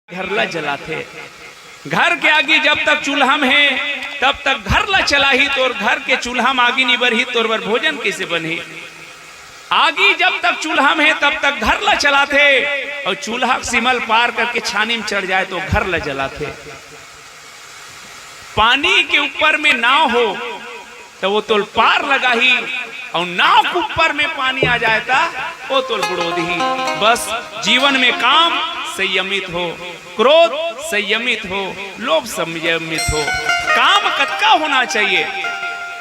घर ला जलाते। घर के आगे जब तक चूल्हा में है तब तक घर ला चला ही तोर घर के चूल्हा में आगे नहीं बढ़ी तोर बर भोजन कैसे बनी। आगे जब तक चूल्हा में है तब तक घर ला चलाते और चूल्हा सिमल पार करके छानी में चढ़ जाए तो घर ला जलाते। पानी के ऊपर में नाव हो तो वो तोल पार लगा ही और नाव के ऊपर में पानी आ जाता वो तोल बुड़ोद ही। बस जीवन में काम संयमित हो, क्रोध संयमित हो, लोभ संयमित हो। काम कतका होना चाहिए।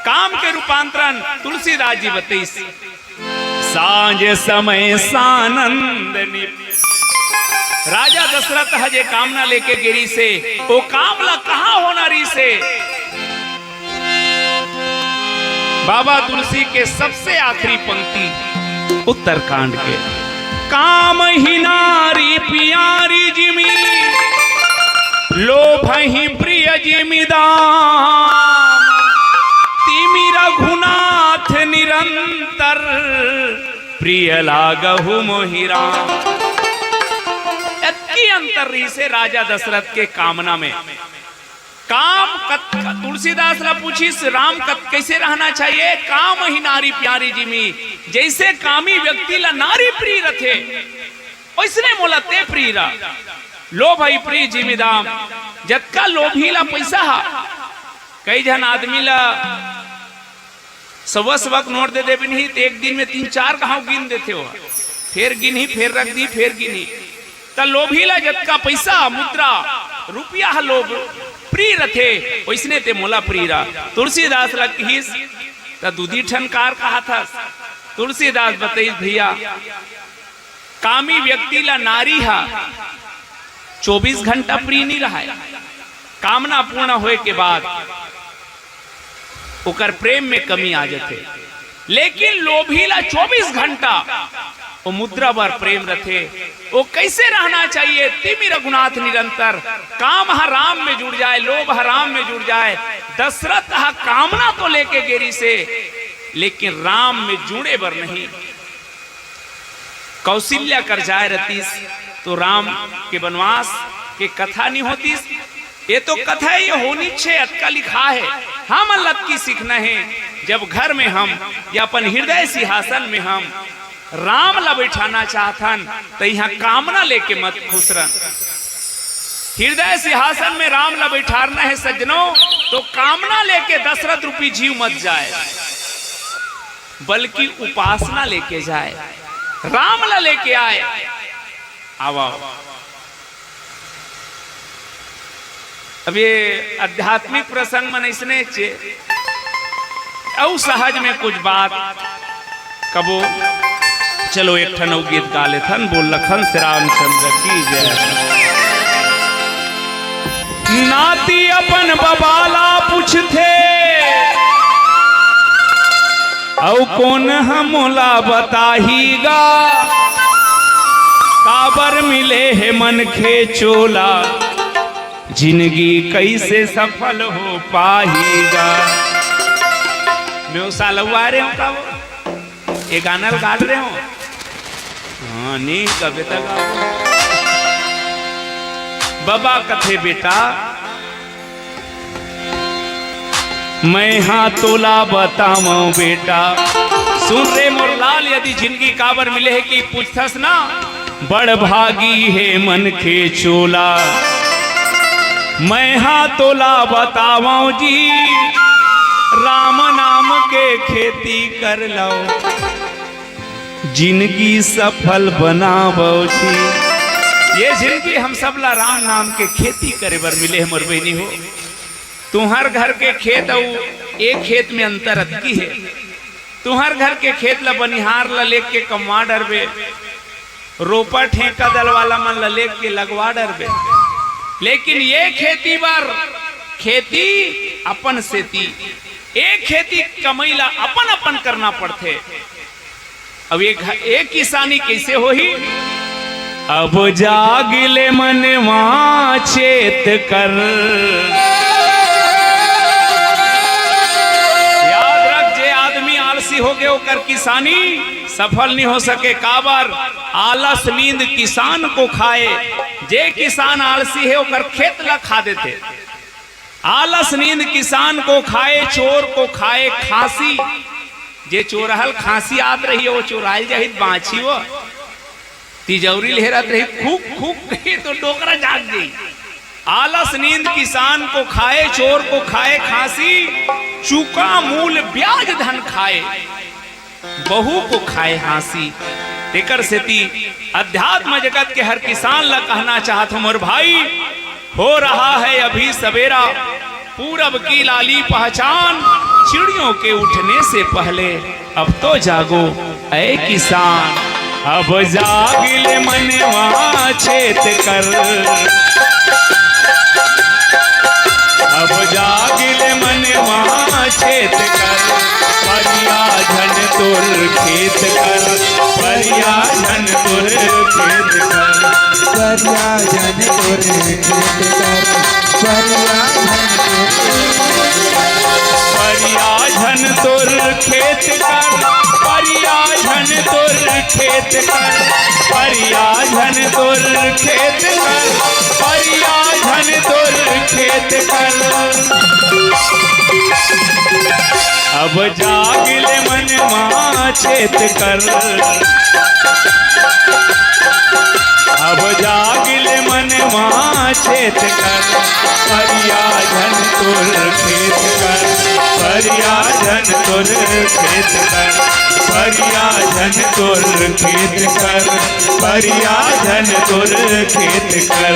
काम के रूपांतरण तुलसीदास जी बताइस। सांझ समय सानंद राजा दशरथ हजे कामना लेके गिरी से वो कामला कहाँ होना री से। बाबा तुलसी के सबसे आखिरी पंक्ति उत्तरकांड के, काम ही नारी प्यारी जिमी लोभ ही प्रिय जिमी दाम तिमी रघुनाथ निरंतर प्रिय लागहु मोहिरा। इतनी अंतर से राजा दशरथ के कामना में काम तुलसीदास ला पूछी राम कैसे रहना चाहिए। काम ही नारी प्यारी जिमी, जैसे कामी व्यक्ति ला नारी प्रिय रथे वैसने मोला ते प्रिय रा। लोभ ही प्रिय जिमी दाम, जतका लोभी ला पैसा हा। कई जन आदमी ला सबक नोट दे देबे नहीं तो एक दिन में 3-4 कहां गिन देते हो, फिर गिनी फिर रख दी फिर गिनी। त लोभी ला जतका पैसा मुद्रा रुपया हा लोभ प्रिय रथे वैसने ते मोला प्रिय रा। तुलसीदास ला कहिस त दूधी ठनकार कहा था। तुलसीदास बताइस भैया कामी व्यक्ति ला नारी हा 24 घंटा प्रिय नहीं रहा है। कामना पूर्ण होए के बाद ओकर प्रेम में कमी आ जाते। लेकिन लोभी ला 24 घंटा वो मुद्रा बार प्रेम रथे। वो कैसे रहना चाहिए। तिमी रघुनाथ निरंतर, काम हराम में जुड़ जाए, लोभ हराम में जुड़ जाए। दशरथ कामना तो लेके गेरी से लेकिन राम में जुड़े बर नहीं। कौशल्या कर जाए रतीस तो राम के वनवास के कथा नहीं होतीस। ये तो कथा ये होनी छे अटका लिखा है। हम लत की सीखना है। जब घर में हम या अपन हृदय सिंहासन में हम राम ला बैठाना चाहतन तो यहाँ कामना लेके मत खुसरन। हृदय सिंहासन में राम ला बैठाना है सज्जनों तो कामना लेके दशरथ रूपी जीव मत जाए, बल्कि उपासना लेके जाए, राम ला लेके आए। आओ अब ये आध्यात्मिक प्रसंग मन इसने चे औ सहज में कुछ बात कबो चलो एक ठन गीत गा लेथन। बोल लखन श्री रामचंद्र की जय। नाती अपन बबाला पूछते औ कौन हमला बताहीगा काबर मिले है मन खे चोला जिंदगी कैसे सफल हो पाएगा। मैं सालवा रहे हो का ये गाना गा रहे हो। हाँ नहीं कविता गा। बाबा कथे बेटा मैं हाँ तोला बताऊं बेटा सुन रे मोर लाल। यदि जिंदगी काबर मिले है कि पूछथस ना बड़ भागी है मन के चोला। मैं हाँ तोला बताऊं जी राम नाम के खेती कर लो जिंदगी सफल बनावो जी। ये जिंदगी हम सब ला राम नाम के खेती करे बर मिले हमर बहनी हो। तुम्हार घर के खेत और एक खेत में अंतर अतकी है। तुम्हार घर के खेत ला बनिहार ला लेके के कमवा डरबे, रोपा ठेका दल वाला मन ला लेके के लगवा डरबे। लेकिन ये खेती बार खेती अपन सेती एक खेती कमाई ला अपन अपन करना पड़ते। अब एक किसानी कैसे हो ही। अब जागिले मनवा चेत कर याद रख जे आदमी आलसी हो गए ओकर किसानी सफल नहीं हो सके। काबर आलस नींद किसान को खाए, जे किसान आलसी है ओकर खेत ला खा देते। आलस नींद किसान को खाए, चोर को खाए खांसी। जे चोरहल खांसी आत रही है वो चोराइल जाहित बाछी वो तिजौरी लहरत रही खूब खूब तो डोकरा जाग गई। आलस नींद किसान को खाए, चोर को खाए खांसी। चूका मूल ब्याज धन खाए, बहू को खाए हांसी। तेकर सेती अध्यात्म जगत के हर किसान ला कहना चाहत हूं मोर भाई, हो रहा है अभी सवेरा, पूरब की लाली पहचान। चिड़ियों के उठने से पहले अब तो जागो ऐ किसान। अब जागिले मनवा चेत कर, अब जागिले मनवा चेत कर। परिया झन तुर खेत कर, परिया झन तुर खेत कर, परिया झन तुर खेत कर, परिया झन तुर परिया झन तुर खेत कर, परिया झन तुर खेत कर, परिया झन तुर खेत कर, परिया झन तुर खेत कर। अब जागिले मनवा चेत कर, अब जागिले मनवा चेत कर। परिया झन तुर खेत कर, परिया झन तुर खेत कर, परिया झन तुर खेत कर, परिया झन तुर खेत कर।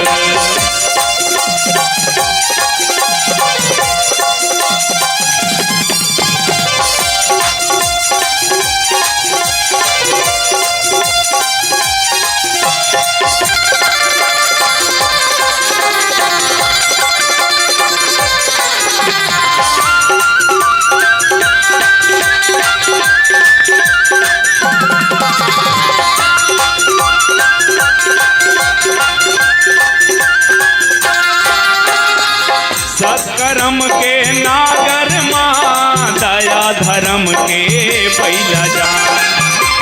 सत्कर्म के नागर माँ, दया धर्म के बैला जान।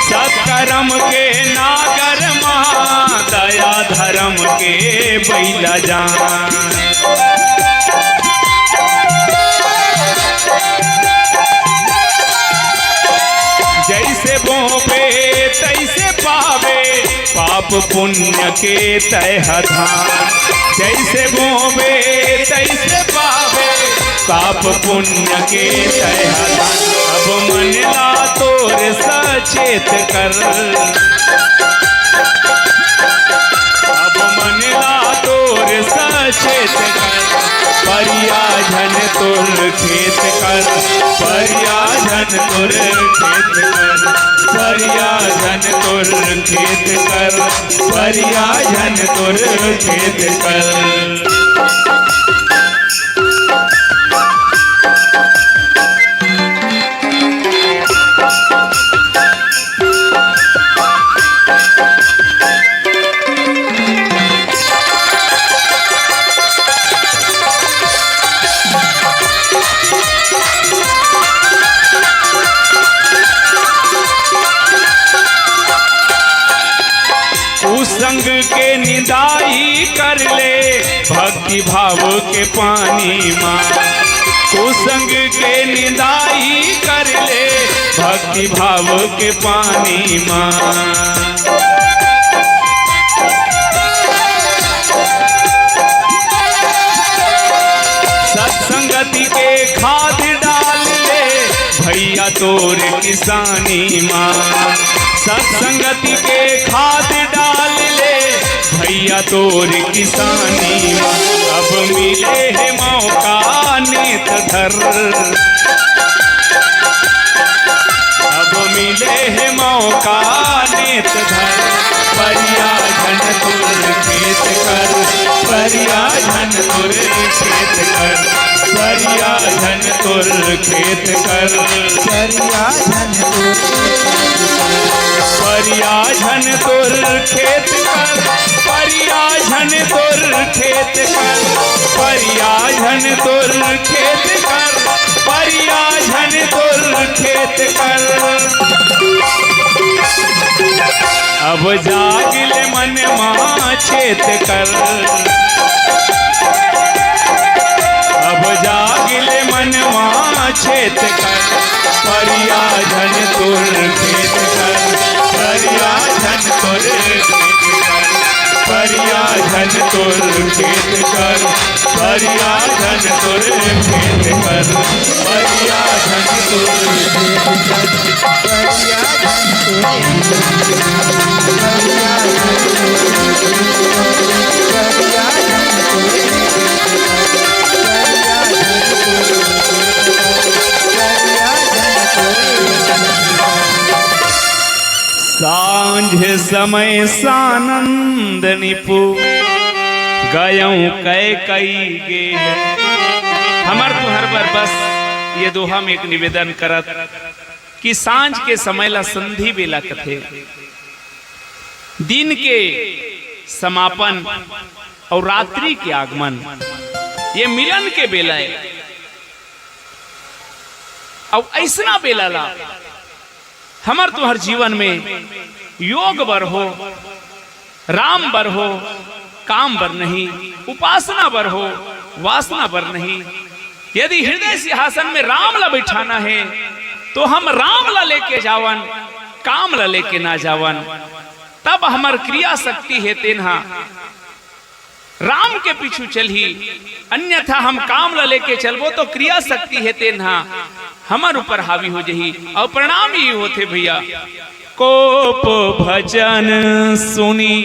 सत्कर्म के नागर माँ, दया धर्म के बैला जान। जैसे बोबे तैसे पावे, पाप पुण्य के तह धान। जैसे बोबे तैसे पावे, पाप पुण्य के तह धान। अब मन ला तोर सचेत कर, अब मन ला तोर सचेत कर। परिया झन तुर खेत कर, परिया झन तुर खेत कर, परिया झन तुर खेत कर, परिया झन तुर खेत कर। कुसंग के निदाई कर ले, भक्ति भाव के पानी माँ। कुसंग के निदाई कर ले, भक्ति भाव के पानी माँ। सत्संगति के खाद डाल ले, भैया तोर किसानी माँ। सत्संगति के खाद डाल ले, भैया तोर किसानी माँ। अब मिले है मौका नेत धर, अब मिले है मौका नेत धर। परिया झन तुर खेत कर, परिया झन तुर खेत कर, परिया झन तुर खेत कर, परिया झन तुर परिया झन तुर खेत कर, परिया झन तुर खेत कर, परिया झन तुर खेत कर, परिया झन तुर खेत कर। अब जागिल मन माँ चेत कर, अब जागिल मन माँ चेत कर, परिया धन तुर खेत कर, परिया धन तुर खेत कर, परिया धन तुर खेत कर, परिया धन तुर खेत कर, परिया धन तुर खेत कर, परिया धन तुर सांझ समय सानंद निपु गयऊं कै कई गे। हमर तुहर पर बस ये दोहा में एक निवेदन करत कि सांझ के समय ला संधि बेला कथे, दिन के समापन और रात्रि के आगमन, ये मिलन के बेला है। अब ऐसा बेला ला हमर तुहर जीवन में योग बर हो, राम बर हो, काम बर नहीं, उपासना बर हो, वासना बर नहीं। यदि हृदय सिंहासन में राम ला बैठाना है तो हम राम ला लेके जावन, काम ला लेके ना जावन, तब हमर क्रिया शक्ति है तेन्हा राम के पीछू चलही, अन्यथा हम काम ला लेके चलबो तो क्रिया शक्ति है तेन्हा हमर ऊपर हावी हो जही। और परिणाम ही होते भैया, कोप भजन सुनी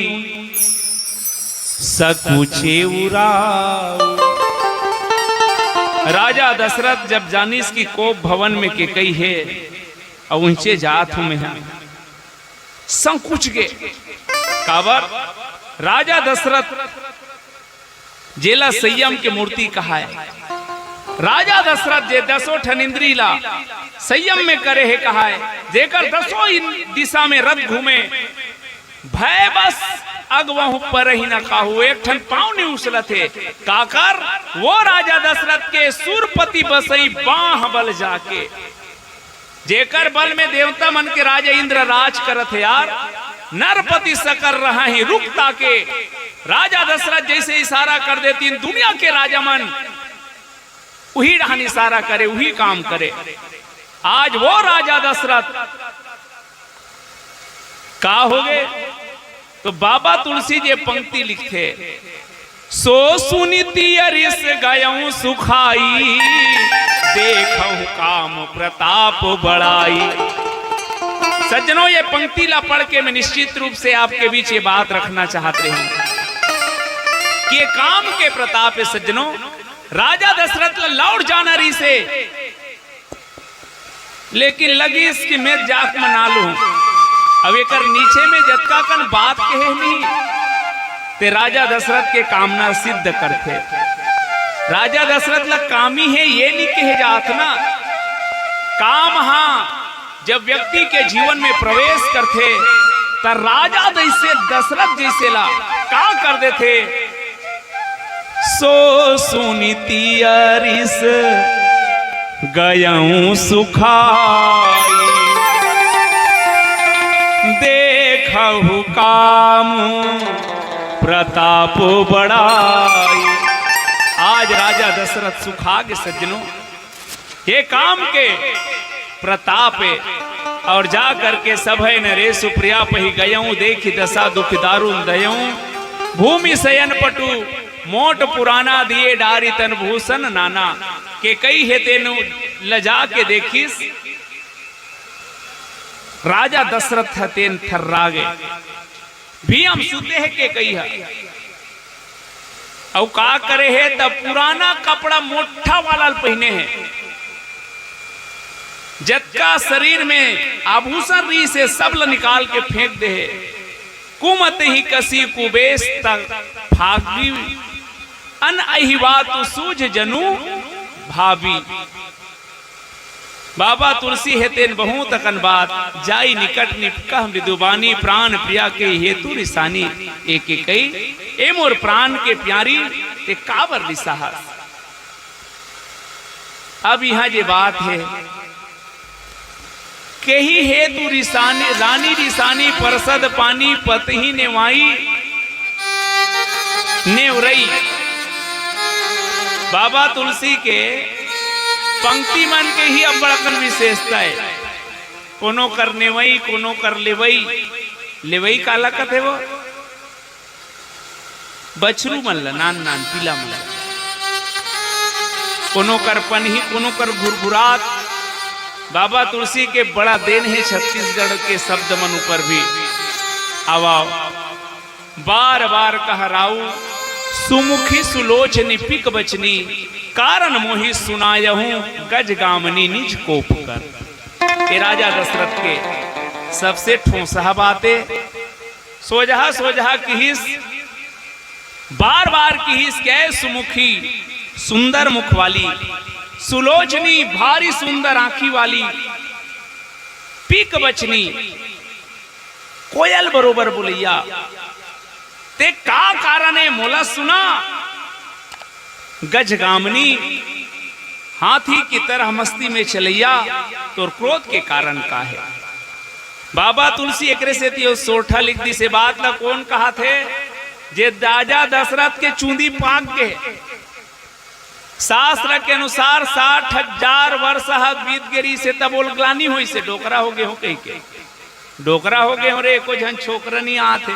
सकुचे उराऊ। राजा दशरथ जब जानिस की कोप भवन में के कई है और ऊंचे जात हूं मैं संकुच गे। काबर राजा दशरथ जेला संयम के मूर्ति कहा है। राजा दशरथ जे 10 ठन इंद्री ला संयम में करे है कहा है, जेकर 10 दिशा में रथ घूमे, भय बस अगवहु पर ही न काहू, एक ठन पाँव नहीं उछलते। काकर वो राजा दशरथ के सुरपति बसई बाह बल जाके, जेकर बल में देवता मन के राजा इंद्र राज करत है यार, नरपति सकर रहा ही रुकता के। राजा दशरथ जैसे इशारा कर देती दुनिया के राजा मन वही रहन इशारा करे, वही काम करे। आज वो राजा दशरथ का हो गए तो बाबा तुलसी जी पंक्ति लिखते, सो सुनीति अरिस गयऊं सुखाई, देखऊं काम प्रताप बढ़ाई। सज्जनों ये पंक्ति ला पढ़ के मैं निश्चित रूप से आपके बीच ये बात रखना चाहते हूं कि ये काम के प्रताप है। सज्जनों राजा दशरथ लौट जाना रही से, लेकिन लगी इसकी मैं जाक मना लू। अब एक नीचे में जतका कन बात कहे नहीं ते राजा दशरथ के कामना सिद्ध करते। राजा दशरथ ला कामी है ये नहीं कहे जात ना, काम हाँ जब व्यक्ति के जीवन में प्रवेश करते तो राजा जैसे दशरथ जैसे ला का कर देते, सो सुनीति अरिस गयऊं सुखाई, देखहु काम प्रताप बढ़ाई। आज राजा दशरथ सुखा के सज्जनों ये काम के प्रताप है। और जा करके सभय नरे सुप्रिया पही गयऊं, देखी दशा दुख दारुण दयऊं, भूमि शयन पटु मोट पुराना दिए डारी तन भूषण नाना। के कई है तेनु लजा के देखिस, राजा दशरथ तेन थर्रागे भी हम सुते है के कई है। और का करे है तब पुराना कपड़ा मोटा वाला पहने है, जत्का शरीर में आभूषण री से सब ल निकाल के फेंक दे है। कुमत ही कसी कुबेश तक भागी, अन अहिवा तु सूझ जनु भाभी। बाबा तुलसी है तेन बहुत अकन बात, जाई निकट निपकह मृदुबानी, प्राण प्रिया के हेतु निशानी। एक एक ए मोर प्राण के प्यारी ते काबर लिसाहस। अब यहाँ ये बात है केही हेतु रिसानी रानी रिसानी परसद पानी पतही नेवाई नेवरई। बाबा तुलसी के पंक्ति मन के ही अब बड़कन विशेषता है। कोनो कर नेवई कोनो कर लेवई। लेवई काला कथे वो बछरू मन ला नान नान पीला मन ला। कोनो कर पनही कोनो कर घुरघुरात। बाबा तुलसी के बड़ा देन है छत्तीसगढ़ के शब्द मन ऊपर भी आवाओ बार बार कहराऊ सुमुखी सुलोचनी पिक बचनी कारण मोहि सुनायहूं गज गामनी निज कोप कर। ये राजा दशरथ के सबसे ठोसहा बातें सोजहा सोजहा किहिस बार बार किहिस क्या सुमुखी सुंदर मुख वाली सुलोचनी भारी सुंदर आंखी वाली पिक बचनी कोयल बरोबर बोलैया ते का कारण है मोला सुना। गजगामनी हाथी की तरह मस्ती में चलैया तो क्रोध के कारण का है। बाबा तुलसी एकरे से सोठा लिख दी से बात ला कौन कहा थे जे राजा दशरथ के चूंदी पाक के शास्त्र के अनुसार 60,000 वर्ष बीत गरी से तब ओलग्लानी हुई से डोकरा हो गए हो कहीं के डोकरा हो गए हो रे को झन छोकरा नहीं आते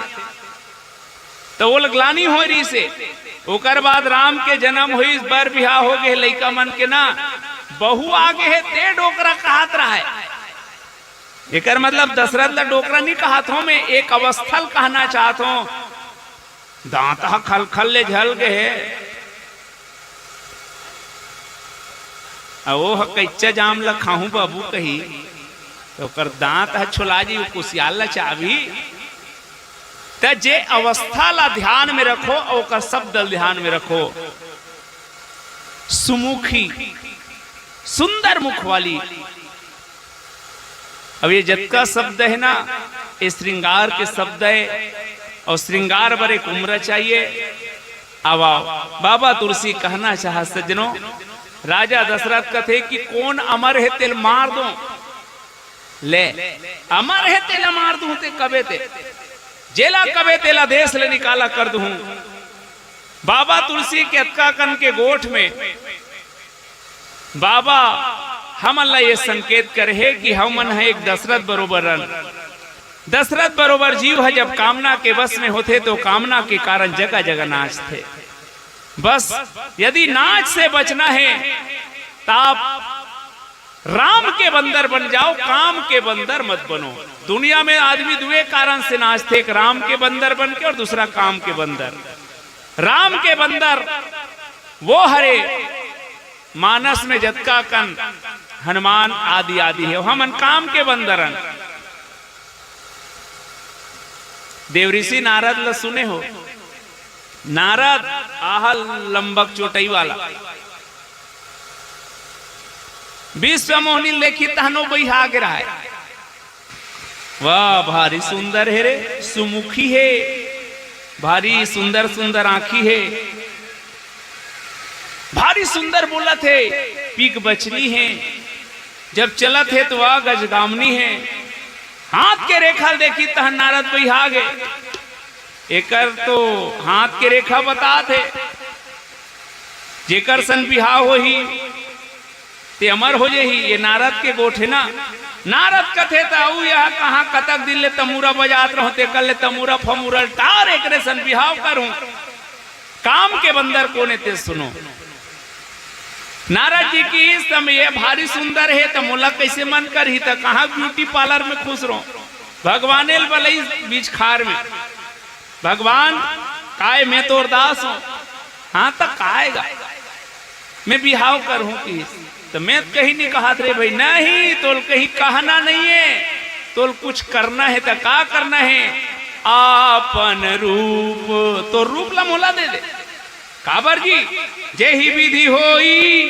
तो ओलग्लानी हो रही से ओकर बाद राम के जन्म हुई बर बिहाह हो गए लइका मन के ना बहु आगे है ते डोकरा कहत रहा है। एकर मतलब दशरथ ला डोकरा नहीं कहत हूं मैं एक अवस्थल कहना चाहत हूं। दांत खल खल ले झल गए वो कच्चा जाम ला खाहू बाबू कही तो कर दांत छोला जी कुशियाल ला चाबी तो जे अवस्था ला ध्यान में रखो और शब्द ध्यान में रखो। सुमुखी सुंदर मुख वाली। अब ये जतका शब्द है ना ये श्रृंगार के शब्द है और श्रृंगार पर एक उम्र चाहिए। अब बाबा तुलसी कहना चाह सज्जनों राजा दशरथ कथे कि कौन अमर है तेल मार दो ले अमर है तेला मार दूं ते कबे ते जेला कबे तेला देश ले निकाला कर दूं। बाबा तुलसी के अतका कन के गोठ में बाबा हम अल्लाह ये संकेत करे है कि हम मन है एक दशरथ बरोबर जीव है। जब कामना के बस में होते तो कामना के कारण जगह जगह नाच थे। बस यदि नाच से बचना है तो आप राम के बंदर बन जाओ काम के बंदर मत बनो। दुनिया में आदमी दुए कारण से नाचते एक राम के बंदर बन के और दूसरा काम के बंदर। राम के बंदर वो हरे मानस में जतका कन हनुमान आदि आदि है हम काम के बंदरन। देवऋषि नारद ल सुने हो नारद आहल लंबक चोटई वाला विश्व मोहनी लेखी तहनो बैहा गिरा है। वाह भारी सुंदर है रे सुमुखी है भारी सुंदर सुंदर आंखी है भारी सुंदर बोलत है पीक बचनी है जब चलत है तो वह गजगामनी है। हाथ के रेखा देखी तह नारद बैहा गे एकर तो हाथ के रेखा बता थे जेकर सन बिहा हो ही ते अमर हो जे ही। ये नारद के गोठे ना नारद कथे ताऊ यहाँ कहाँ कतक दिल ले तमूरा बजात रहो ते कल ले तमूरा फमूरा टार एकरे सन बिहाव करूं काम के बंदर कोने ते सुनो। नारद जी की समय भारी सुंदर है तो मोला कैसे मन कर ही तो कहाँ ब्यूटी पार्लर में खुश रहो भगवान बलई बीच खार में भगवान काय मैं तो अरदास हूं हाँ तक काएगा मैं बिहाव करूं कि तो मैं कहीं नहीं कहा रे भाई नहीं तोल कहीं कहना नहीं है तोल कुछ करना है तो का करना है आपन रूप तो रूप ला मोला दे दे काबर जी जे ही विधि होई।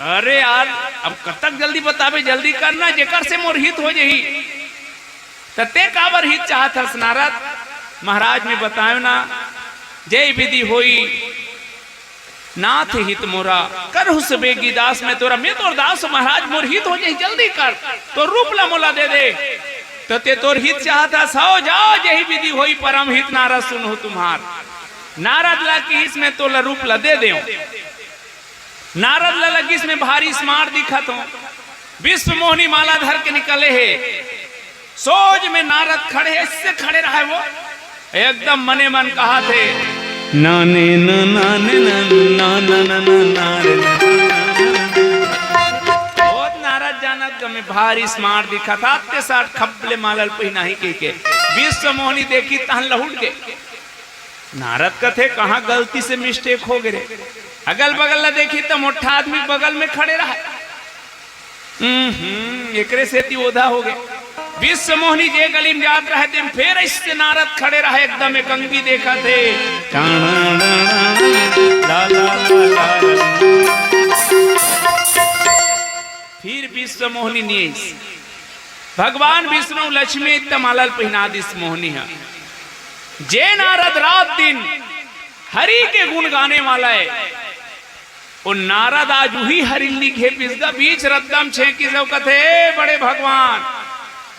अरे यार अब कतक जल्दी बतावे जल्दी करना जेकर से मोर हित हो जही ते काबर हित चाहत हस नारद महाराज में बतायो ना जय विधि होई नाथ हित मोरा करहु सबेगी दास में तोरा, मैं तोर दास महाराज मोर हित हो जाए जल्दी कर, तो रूप ला मोला दे दे। तो ते तोर हित चाहता सो जाओ यही विधि होई परम हित नारद सुनो तुम्हार। नारद ला की इसमें तो ला रूप ला दे दे। नारद ला लगी इसमें भारी स्मार्ट दिखत हो, विश्व मोहनी माला धर के निकले है। सोज में नारद खड़े है, इससे खड़े रहे वो एकदम मने मन कहा थे नाने नाने बहुत नारद जानत में भारी स्मार्ट दिखा था। ते साथ खपले मालल पहिना ही के विश्व मोहनी देखी तहन लहुट के। नारद कथे कहाँ गलती से मिस्टेक हो गए। अगल बगल ला देखी तो मोटा आदमी बगल में खड़े रहा। एकरे से ती ओधा हो गए। विश्व मोहनी जे गली में जात रहे थे फिर इससे नारद खड़े रहे एकदम एक अंगी देखा थे। फिर विश्व मोहनी नीस भगवान विष्णु लक्ष्मी तमालल पहिना दिस मोहनी है। जे नारद रात दिन हरि के गुण गाने वाला है, वो नारद आज ही हरिल्ली घे पिसदा बीच रद्दम छे की सब कथे बड़े भगवान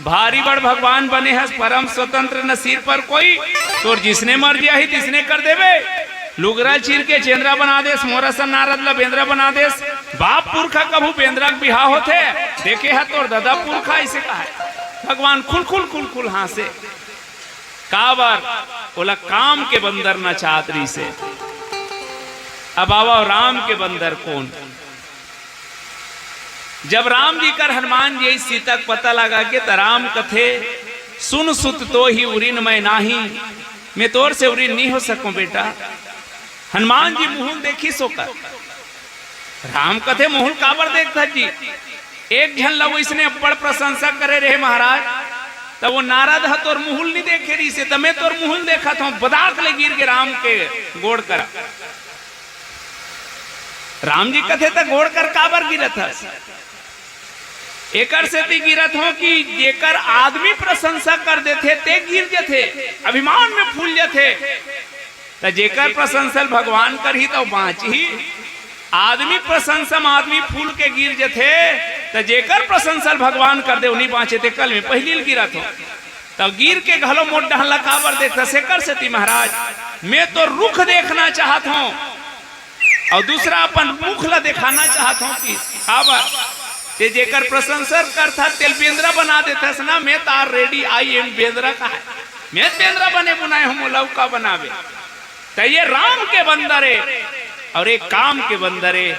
भारी बड़ भगवान बने हैं, परम स्वतंत्र न सिर पर कोई तो जिसने मर दिया ही तिसने कर देवे। लुगरा चीर के चेंद्रा बना देस, मोरसन नारद ला बेंद्रा बना देस। बाप पुरखा कभू बेंद्रा के बिहा होते देखे है तो दादा पुरखा इसे कहा है। भगवान खुल खुल खुल खुल हासे काबर बोला काम के बंदर न चातरी से। अब आवा राम के बंदर कौन। जब राम जी कर हनुमान जी सीता को पता लगा के तराम कथे सुन सुत तो ही उरिन मैं नाही, मैं तोर से उरिन नहीं हो सकूं बेटा। हनुमान जी मुहुल देखी सोकर राम कथे मुहुल काबर देखता जी। एक झन लव इसने बड़ प्रशंसा करे रहे महाराज, तब वो नारद है तोर मुहुल नहीं देखे रही से, तब मैं तोर मुहुल देखा था बदाक ले गिर के राम के गोड़ कर। राम जी कथे तक गोड़ कर काबर गिरत है। एकर से ती गिरत हो कि जेकर आदमी प्रशंसा कर देते ते गिर जथे, अभिमान में फूल जथे। तो जेकर प्रशंसा भगवान कर ही तो बाँच ही। आदमी प्रशंसा आदमी फूल के गिर जथे, तो जेकर प्रशंसा भगवान कर दे उन्हीं बाँचे थे। कल में पहली गिरत हो तब गिर के घलो मोट डहला काबर देखता सेकर से ती महाराज मैं तो रुख देखना चाहत हूँ और दूसरा अपन मुख ला दिखाना चाहता हूँ कि काबर ते जेकर प्रशंसा करता तेल बेंद्रा बना देता ना। मैं तार रेडी आई एम बेंद्रा का है, मैं बेंद्रा बने बुनाए हूँ लौका बनावे। तो ये राम के बंदर है और एक काम के बंदर है।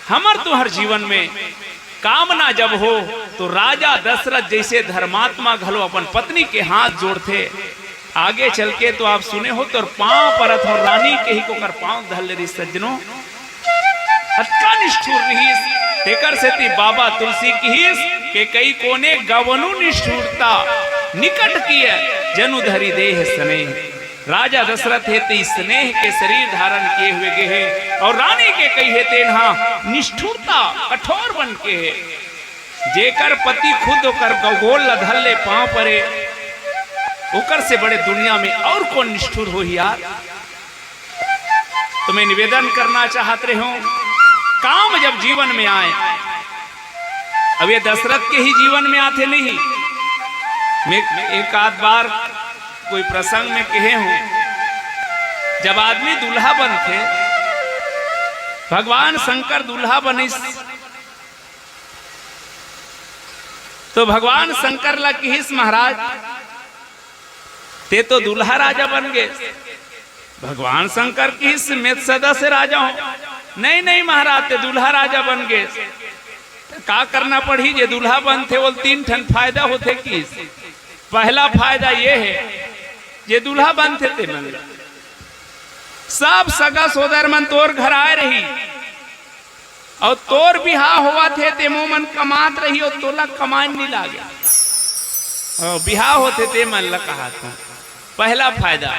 हमर तो हर जीवन में कामना जब हो तो राजा दशरथ जैसे धर्मात्मा घलो अपन पत्नी के हाथ जोड़ते। आगे चल के तो आप सुने हो तो पांव परत हो रानी के ही को कर पांव धल रही सज्जनों अटका निष्ठुर रही तेकर से ती बाबा तुलसी की हिस के कई कोने गवनु निष्ठुरता निकट किए जनु धरी देह स्नेह। राजा दशरथ हेते स्नेह के शरीर धारण किए हुए गे है और रानी के कई हेते निष्ठुरता कठोर बन के है। जेकर पति खुद होकर गगोल लधल्ले पांव परे उकर से बड़े दुनिया में और कौन निष्ठुर हो यार। तो मैं निवेदन करना चाहते हूं काम जब जीवन में आए, अब ये दशरथ के ही जीवन में आते नहीं। मैं एक आध बार कोई प्रसंग में कहे हूं जब आदमी दूल्हा बनते भगवान शंकर दूल्हा बने तो भगवान शंकर ला किहिस महाराज ते तो दूल्हा राजा बन गए। भगवान शंकर की में सदा से राजा हो नहीं नहीं महाराज ते दूल्हा राजा बन गए। का करना पड़ी जे दूल्हा बनते वो तीन ठन फायदा होते कि पहला फायदा ये है जे दूल्हा बनते थे मन सब सगा सोदर मन तोर घर आए रही और तोर बिहार हुआ थे ते मन कमात रही और तोला कमान नहीं लागे और बिहार होते ते मन ला कहा था पहला फायदा।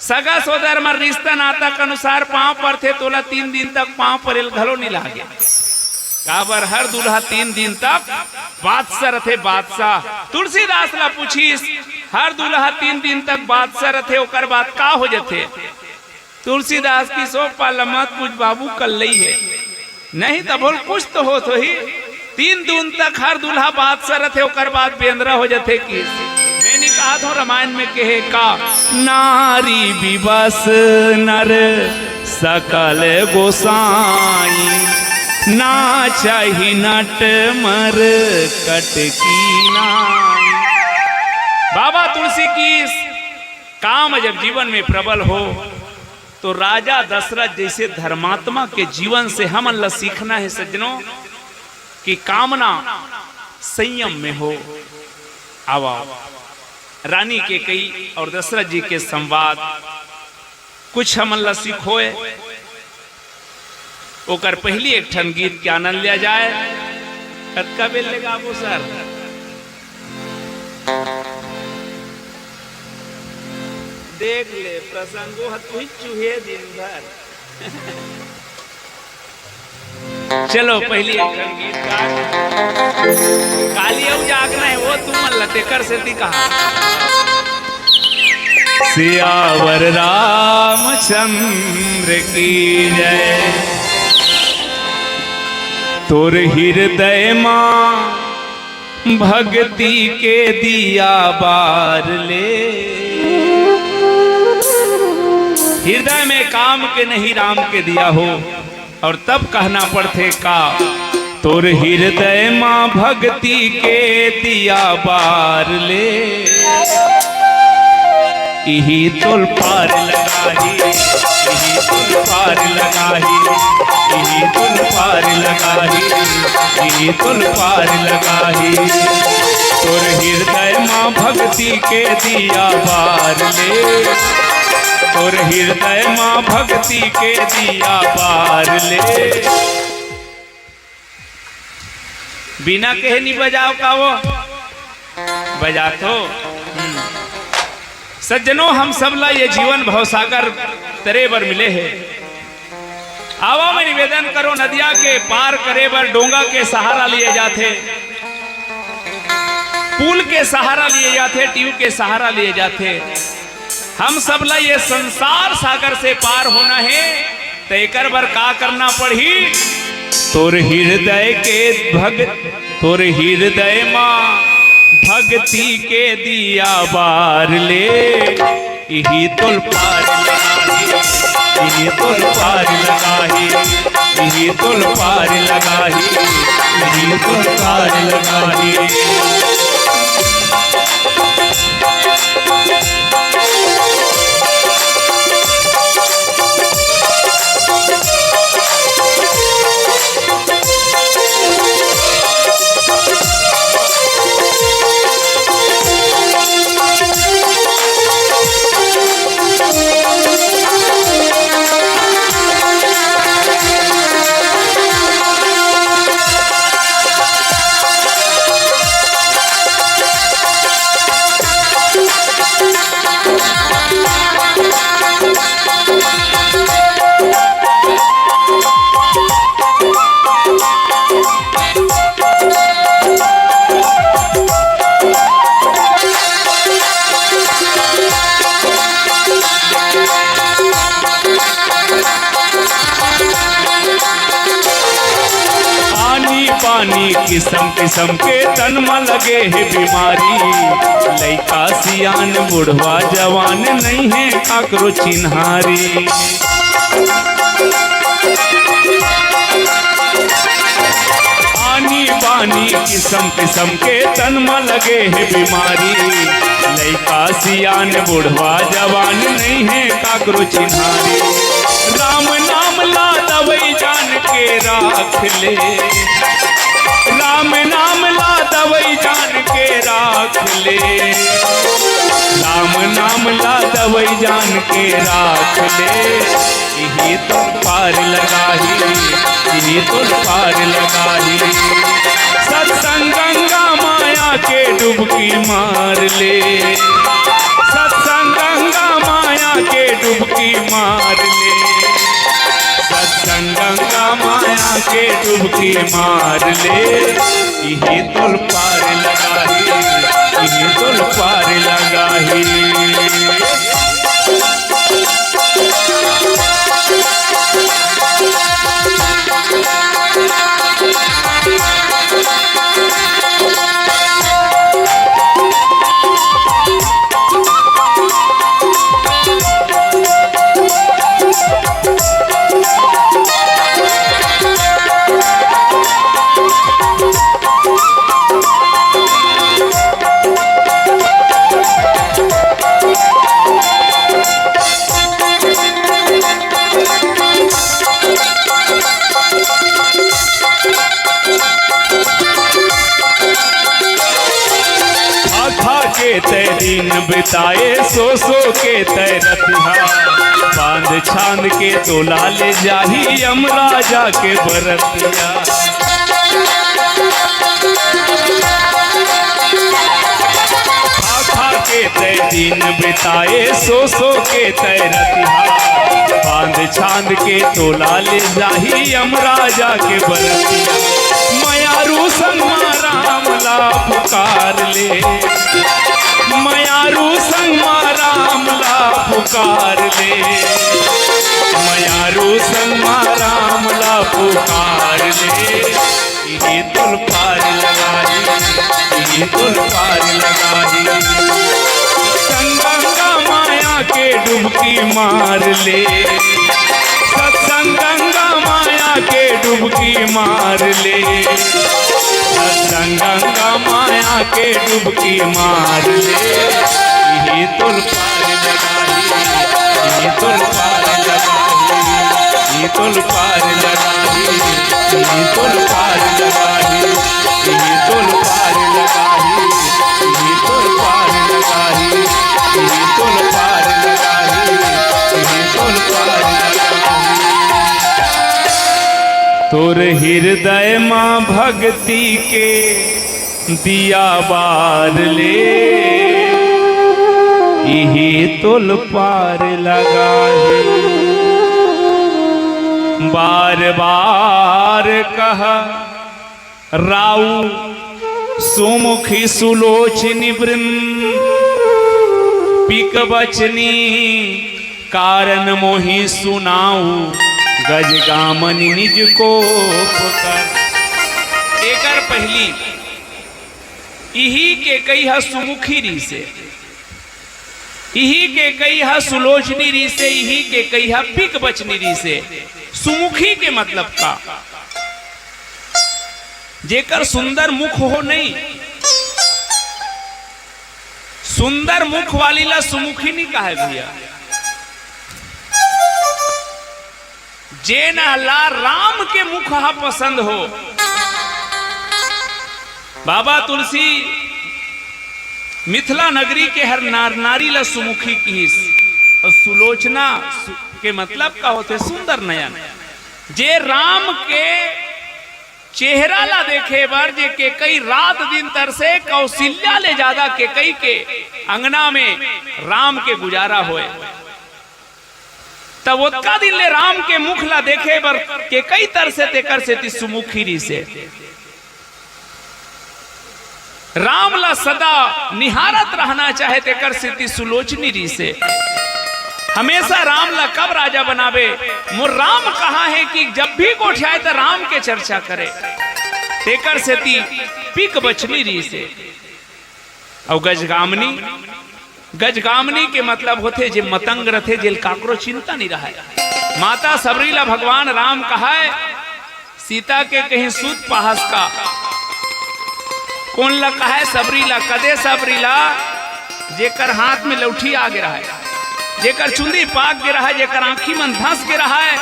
सगा सोदर मर रिश्ता नाता के अनुसार पांव पर थे तोला 3 दिन तक पांव पर घलो नहीं लागे। काबर हर दूल्हा 3 दिन तक बादशाह रथे बादशाह। तुलसीदास ला पूछीस हर दूल्हा 3 दिन तक बादशाह रथे ओकर बाद का हो जथे तुलसीदास की सो पालमत कुछ बाबू कल लई है नहीं तो बोल कुछ तो हो तो ही 3 दून तक हर दूल्हा बात सरत है ओकर बाद बेंद्रा हो जाते कि मैंने कहा था रामायण में कहे का नारी विवश नर सकल गोसाई ना चाही नट मर कटकी नाई। बाबा तुलसी की काम जब जीवन में प्रबल हो तो राजा दशरथ जैसे धर्मात्मा के जीवन से हम अल्लाह सीखना है सज्जनों कि कामना संयम में हो। आवा रानी के कई और दशरथ जी के संवाद कुछ हम अल्लाह सीखोए ओकर पहली एक ठन गीत के आनंद लिया जाए। कतका बेल लेगा वो सर देख ले प्रसंगो हतुही चूहे दिन भर। चलो पहली एक ठन गीत का काली अब जागना है वो तुम लतेकर से दी कहा सियावर रामचंद्र की जय। तोर हृदय मां भक्ति के दिया बार ले। हृदय में काम के नहीं राम के दिया हो और तब कहना पड़ते का तोर हृदय मां भक्ति के दिया बार ले। यही तुल पार लगाही यही तुल पार लगाही यही तुल पार लगाही यही तुल पार लगाही। तोर हृदय मां भक्ति के दिया बार ले। तोर हृदय मां भक्ति के दिया बार ले। बिना कहे नहीं बजाओ का वो बजा तो सज्जनों हम सब ला ये जीवन भवसागर तरे बर मिले हैं। आवा में निवेदन करो नदिया के पार करे बर डोंगा के सहारा लिए जाते पुल के सहारा लिए जाते ट्यूब के सहारा लिए जाते। हम सब ला ये संसार सागर से पार होना है तो एकर बर का करना पड़ी। तोर हृदय के तोर हृदय मां भक्ति के दिया बार ले। यही तुल पार लगाही यही तुल पार लगाही यही तुल पार लगाही यही तुल पार लगाही। किस्म किस्म के तन में लगे है बीमारी। लइका सियान बुढ़वा जवान नहीं है काकरो चिन्हारी। आनी बानी किस्म किस्म के तन में लगे है बीमारी। लइका सियान बुढ़वा जवान नहीं है काकरो चिन्हारी। राम नाम ला दवई जान के राख ले। राम नाम ला दवई जान के राख ले। राम नाम ला दवई जान के राख ले। यही तो पार लगाही यही तो पार लगाही। सत्संग गंगा माया के डुबकी मार ले। सत्संग गंगा माया के डुबकी मार ले। सत्संग गंगा माया के डुबकी मार ले। यही तुल पार लगाही यही तुल पार लगाही। बिताए सो सो के तैरतिहा, बांध छांद के तोला ले जाही यमराजा के बरतिया। खा के तय दिन बिताए सो सो के तैरतिहा, बांध छांद के तोला ले जाही यमराजा के बरतिया। मयारू संग राम ला पुकार ले, मयारू संग राम ला पुकार ले, मयारू संग राम ला पुकार ले। ये तुल पार लगाही, ये तुल पार लगाही, संगंगा माया के डुबकी मार ले, सत्संगंगा माया के डुबकी मार ले, सत्संगंगा माया के डुबकी मार ले। ये तुल पार लगाही, ये तुल पार लगाही, ये तुल पार लगाही, ये तुल पार लगाही, ये तुल पार लगाही, ये तुल पार लगाही, ये तुल पार लगाही, ये तुल पार लगाही। तोर हृदय माँ भक्ति के दिया बार ले, यही तुल पार लगाही। बार बार कह राउ सुमुखी सुलोचनी वृंद, पिक बचनी कारण मोहि सुनाऊ, गजगामनि निज को पुकार। एकर पहली इही के कई है सुमुखी री से, इही के कई है सुलोचनी री से, इही के कई है पिक बचनी री से। सुमुखी के मतलब का जेकर सुंदर मुख हो नहीं, सुंदर मुख वाली ला सुमुखी नहीं कहा भैया। जे ला राम के मुख हा पसंद हो। बाबा तुलसी मिथिला नगरी के हर नार नारी ला सुमुखी कीस, और सुलोचना के मतलब का होते सुंदर नयन। जे राम के चेहरा ला देखे बार जे के कई रात दिन तरसे, कौशल्या ले ज्यादा के कई के अंगना में राम के गुजारा होए। तब ओतका दिन ले राम के मुख ला देखे बर के कई तरसे तेकर से ती सुमुखी री से। राम ला सदा निहारत रहना चाहे तेकर से ती सुलोचनी री से। हमेशा राम ला कब राजा बनावे, मोर राम कहा है कि जब भी गोठियाए तो राम के चर्चा करे, तेकर से ती पिक बचनी री से। और गजगामनी, गजगामनी के मतलब होते जे मतंग रथे, जेल काकरो चिंता नहीं रहा है। माता सबरी ला भगवान राम कहा है, सीता के कहीं सूत पहास का कौन ला कहा है सबरी ला, कदे सबरी ला जेकर हाथ में लौठी आ गिरा है, जेकर चुंदी पाक गिरा है, जेकर आंखी मन धंस गिरा है,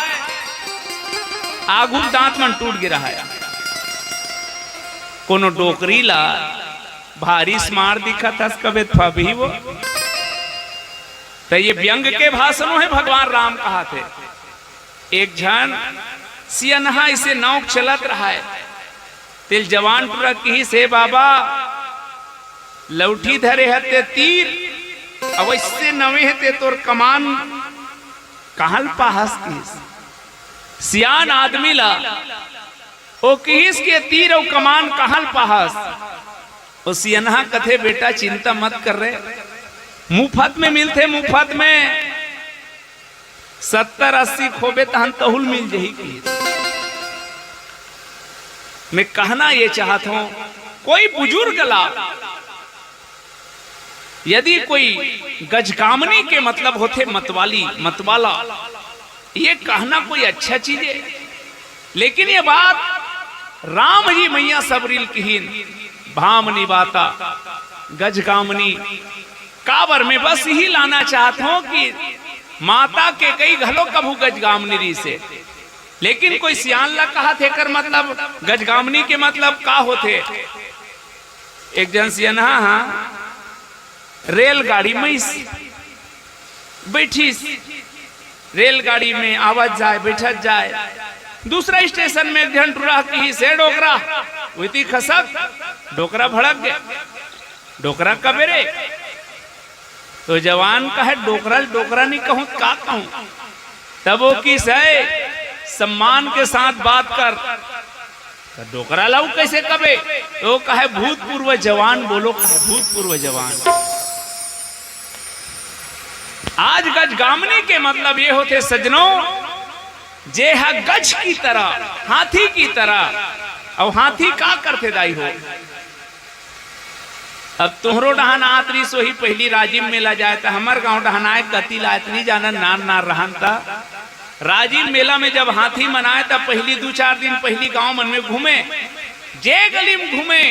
आगू दांत मन टूट गिरा है। कोनो डोकरी ला भारी स्मार दिखा था कबे भी वो। तो ये व्यंग के भाषणों है भगवान राम कहा थे। एक जन सियनहा इसे नौक चलत रहा है, तिल जवान टुरा की से बाबा लौठी धरे हते तीर, अब इससे नवे हते तोर कमान कहल पाहस किस। सियान आदमी ला ओ किस के तीर और कमान कहल पाहस। ओ सियनहा कथे बेटा चिंता मत कर रहे, मुफ्त में मिलते, मुफ्त में 70-80 खोबे तहन तहुल मिल जही की। मैं कहना ये चाहता हूं, कोई बुजुर्ग ला यदि कोई गजकामनी के मतलब होते मतवाली, मतवाला, ये कहना कोई अच्छा चीज है। लेकिन ये बात राम जी मैया सबरील किहीन भामनी बाता गजकामनी काबर में बस यही लाना चाहता हूं कि माता के कई घलो कभू गजगामनी री से। लेकिन कोई सियान ला कहा थे कर मतलब गजगामनी के मतलब का होते। एक जन सियाना रेलगाड़ी में बैठी, रेलगाड़ी में आवाज जाए बैठत जाए, दूसरा स्टेशन में एक घंटा रह की से डोकरा वही खसक डोकरा भड़क गया। डोकरा कबेरे तो जवान का है डोकरा, डोकरा नहीं कहूं का कहूं। तब वो किस है सम्मान के साथ बात कर, तो डोकरा लाऊ कैसे कबे, तो कहे भूतपूर्व जवान बोलो, कहे भूतपूर्व जवान। आज गजगामनी के मतलब ये होते सजनों, जे है गज की तरह, हाथी की तरह। और हाथी का करते दाई हो, अब तुहरो डहान आतरी सो ही पहली राजिम मेला जाए था, हमार गांव डहानाए कति लायत नहीं जाना नार नार रहन था। राजिम मेला में जब हाथी मनाए था पहली 2-4 दिन पहली गांव मन में घूमे, जे गली में घूमे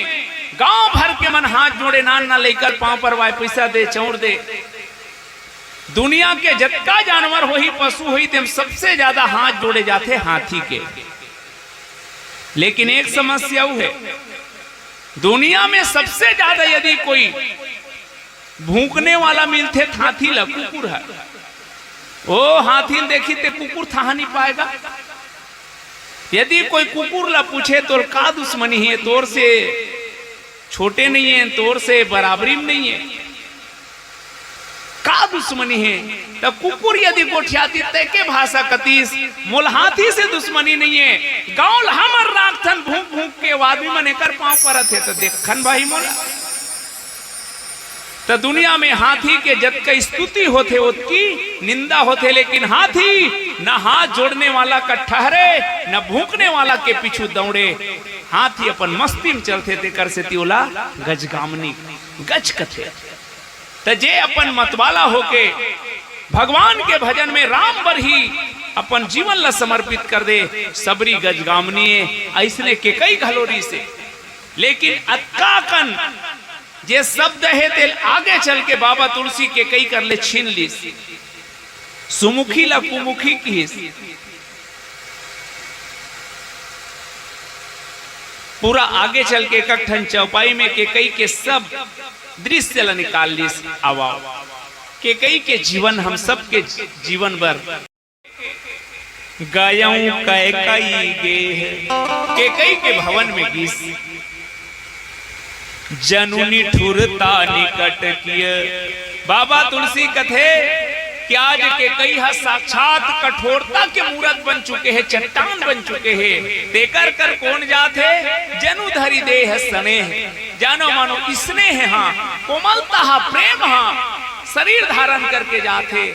गांव भर के मन हाथ जोड़े, नान ना लेकर पांव पर वाय पैसा दे चौड़ दे। दुनिया के जतका जानवर हो ही पशु हो ही तेम सबसे ज्यादा हाथ जोड़े जाते हाथी के। लेकिन एक समस्या वो है, दुनिया में सबसे ज्यादा यदि कोई भूखने वाला मिलते हाथी ला कुकुर है। ओ हाथी देखी ते कुकुर था नहीं पाएगा। यदि कोई कुकुर ला पूछे तो का दुश्मनी है, तोर से छोटे नहीं है, तोर से बराबरी में नहीं है, का दुश्मनी है। तो कुकुर यदि गोठियाती ते के भाषा कतीस मोल हाथी से दुश्मनी नहीं है। गांव हमर राखथन भूख भूख के आदमी मने कर पांव परत है, तो देखन भाई मोला। तो दुनिया में हाथी के जत का स्तुति होते उसकी निंदा होते, लेकिन हाथी न हाथ जोड़ने वाला का ठहरे न भूखने वाला के पीछू दौड़े। हाथी अपन मस्ती में चलते थे कर से तियोला गजगामनी गज कथे। तो जे अपन मतवाला होके भगवान के भजन में राम बर ही अपन जीवन ला समर्पित कर दे, सबरी गजगामनी ऐसने के कई घलोरी से। लेकिन अक्काकन जे शब्द है तेल आगे चल के बाबा तुलसी के कई कर ले छीन ली, सुमुखी ला कुमुखी की पूरा आगे चल के कठन चौपाई में के कई के सब दृश्य ला निकाल ली। आवा के कई के जीवन हम सब के जीवन भर गायऊ कई गे के कई के भवन में गीस जनुनी ठुरता निकट किए। बाबा तुलसी कथे कि आज के कई साक्षात कठोरता के मूर्त बन चुके हैं, चट्टान बन चुके हैं। देकर कर कौन जाते जनु धरी देह सने, जानो मानो इसने है हाँ कोमलता प्रेम हाँ शरीर धारण करके जाते।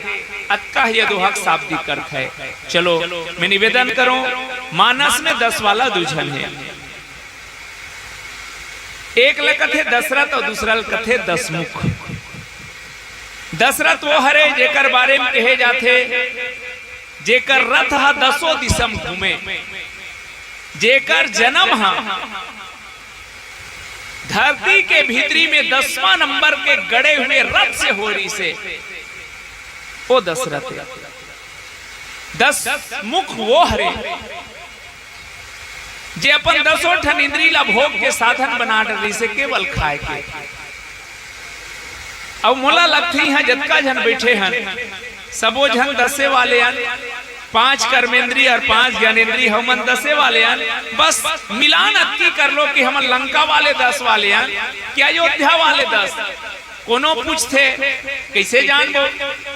अक्का ये दोहक शाब्दिक अर्थ है। चलो मैं निवेदन करूं, मानस में 10 वाला दुल्हन है। एक लकथ है दशरथ और दूसरा लकथ है दशमुख। दशरथ वो हरे जेकर बारे में कहे जाते जेकर रथ हा 10 दिशम घूमे, जेकर जन्म हा धरती के भीतरी में 10वां नंबर के गड़े हुए रथ से हो रही से वो दशरथ है। 10 मुख वो हरे जे अपन 10 ठन इंद्री ला भोग के साधन बना डरी से केवल खाए के। अब मोला लगती है जतका जन बैठे हैं सबो जन 10 वाले हैं, 5 कर्मेंद्री और 5 ज्ञानेंद्री हम 10 वाले हैं। बस मिलान अति कर लो कि हम लंका वाले 10 वाले हैं कि अयोध्या वाले 10। कोनो पूछते कैसे जान दो,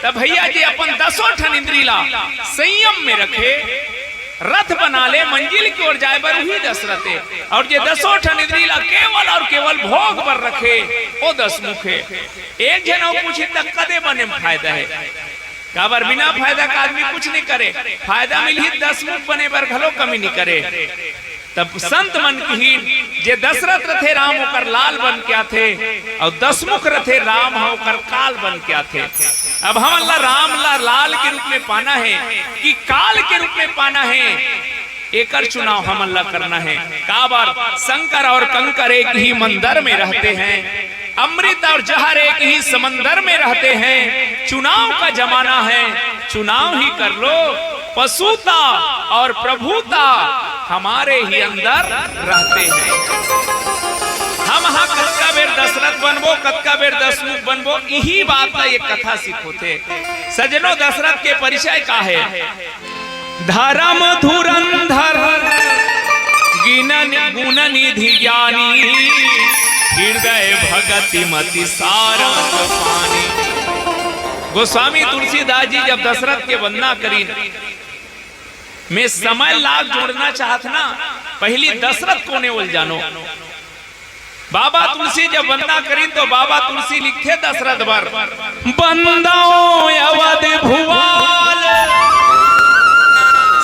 तब भैया जी अपन 10 ठन इंद्री ला संयम में रखे, रथ बना ले मंजिल की ओर जाए बर ही दशरथ है। और ये 10 ठन इंद्री ला केवल और केवल भोग पर रखे वो 10 मुख है। एक जन पूछे तक कदे बने में फायदा है, काबर बिना फायदा का आदमी कुछ नहीं करे, फायदा मिली 10 मुख बने पर घलो कमी नहीं करे। तब संत मन की जे दशरथ रथे राम होकर लाल बन क्या थे और 10 मुख रथे राम होकर काल बन क्या थे। अब हम अल्लाह राम ला लाल के रूप में पाना है कि काल के रूप में पाना है, एकर चुनाव हम अल्लाह करना है। काबर शंकर और कंकर एक ही मंदिर में रहते हैं, अमृत और जहर एक ही समंदर में रहते हैं। चुनाव का जमाना है, चुनाव ही कर लो। पशुता और प्रभुता हमारे ही अंदर रहते हैं। हम हाँ कतका बेर दशरथ बनबो, कतका बेर दशमुख बनबो, यही बात का एक कथा सीखोते। सजनो दशरथ के परिचय का है? धर्म धुरंधर गुण निधि ज्ञानी, हृदय भगति मति सारंग पानी। गोस्वामी तुलसीदास जी जब दशरथ के वंदना करी, मैं समय लाभ जोड़ना चाहत ना, पहली दशरथ को ने बोल जानो। बाबा तुलसी जब वंदना करी तो बाबा तुलसी लिखे दशरथ बर, बंदाओ अवध भुवाल,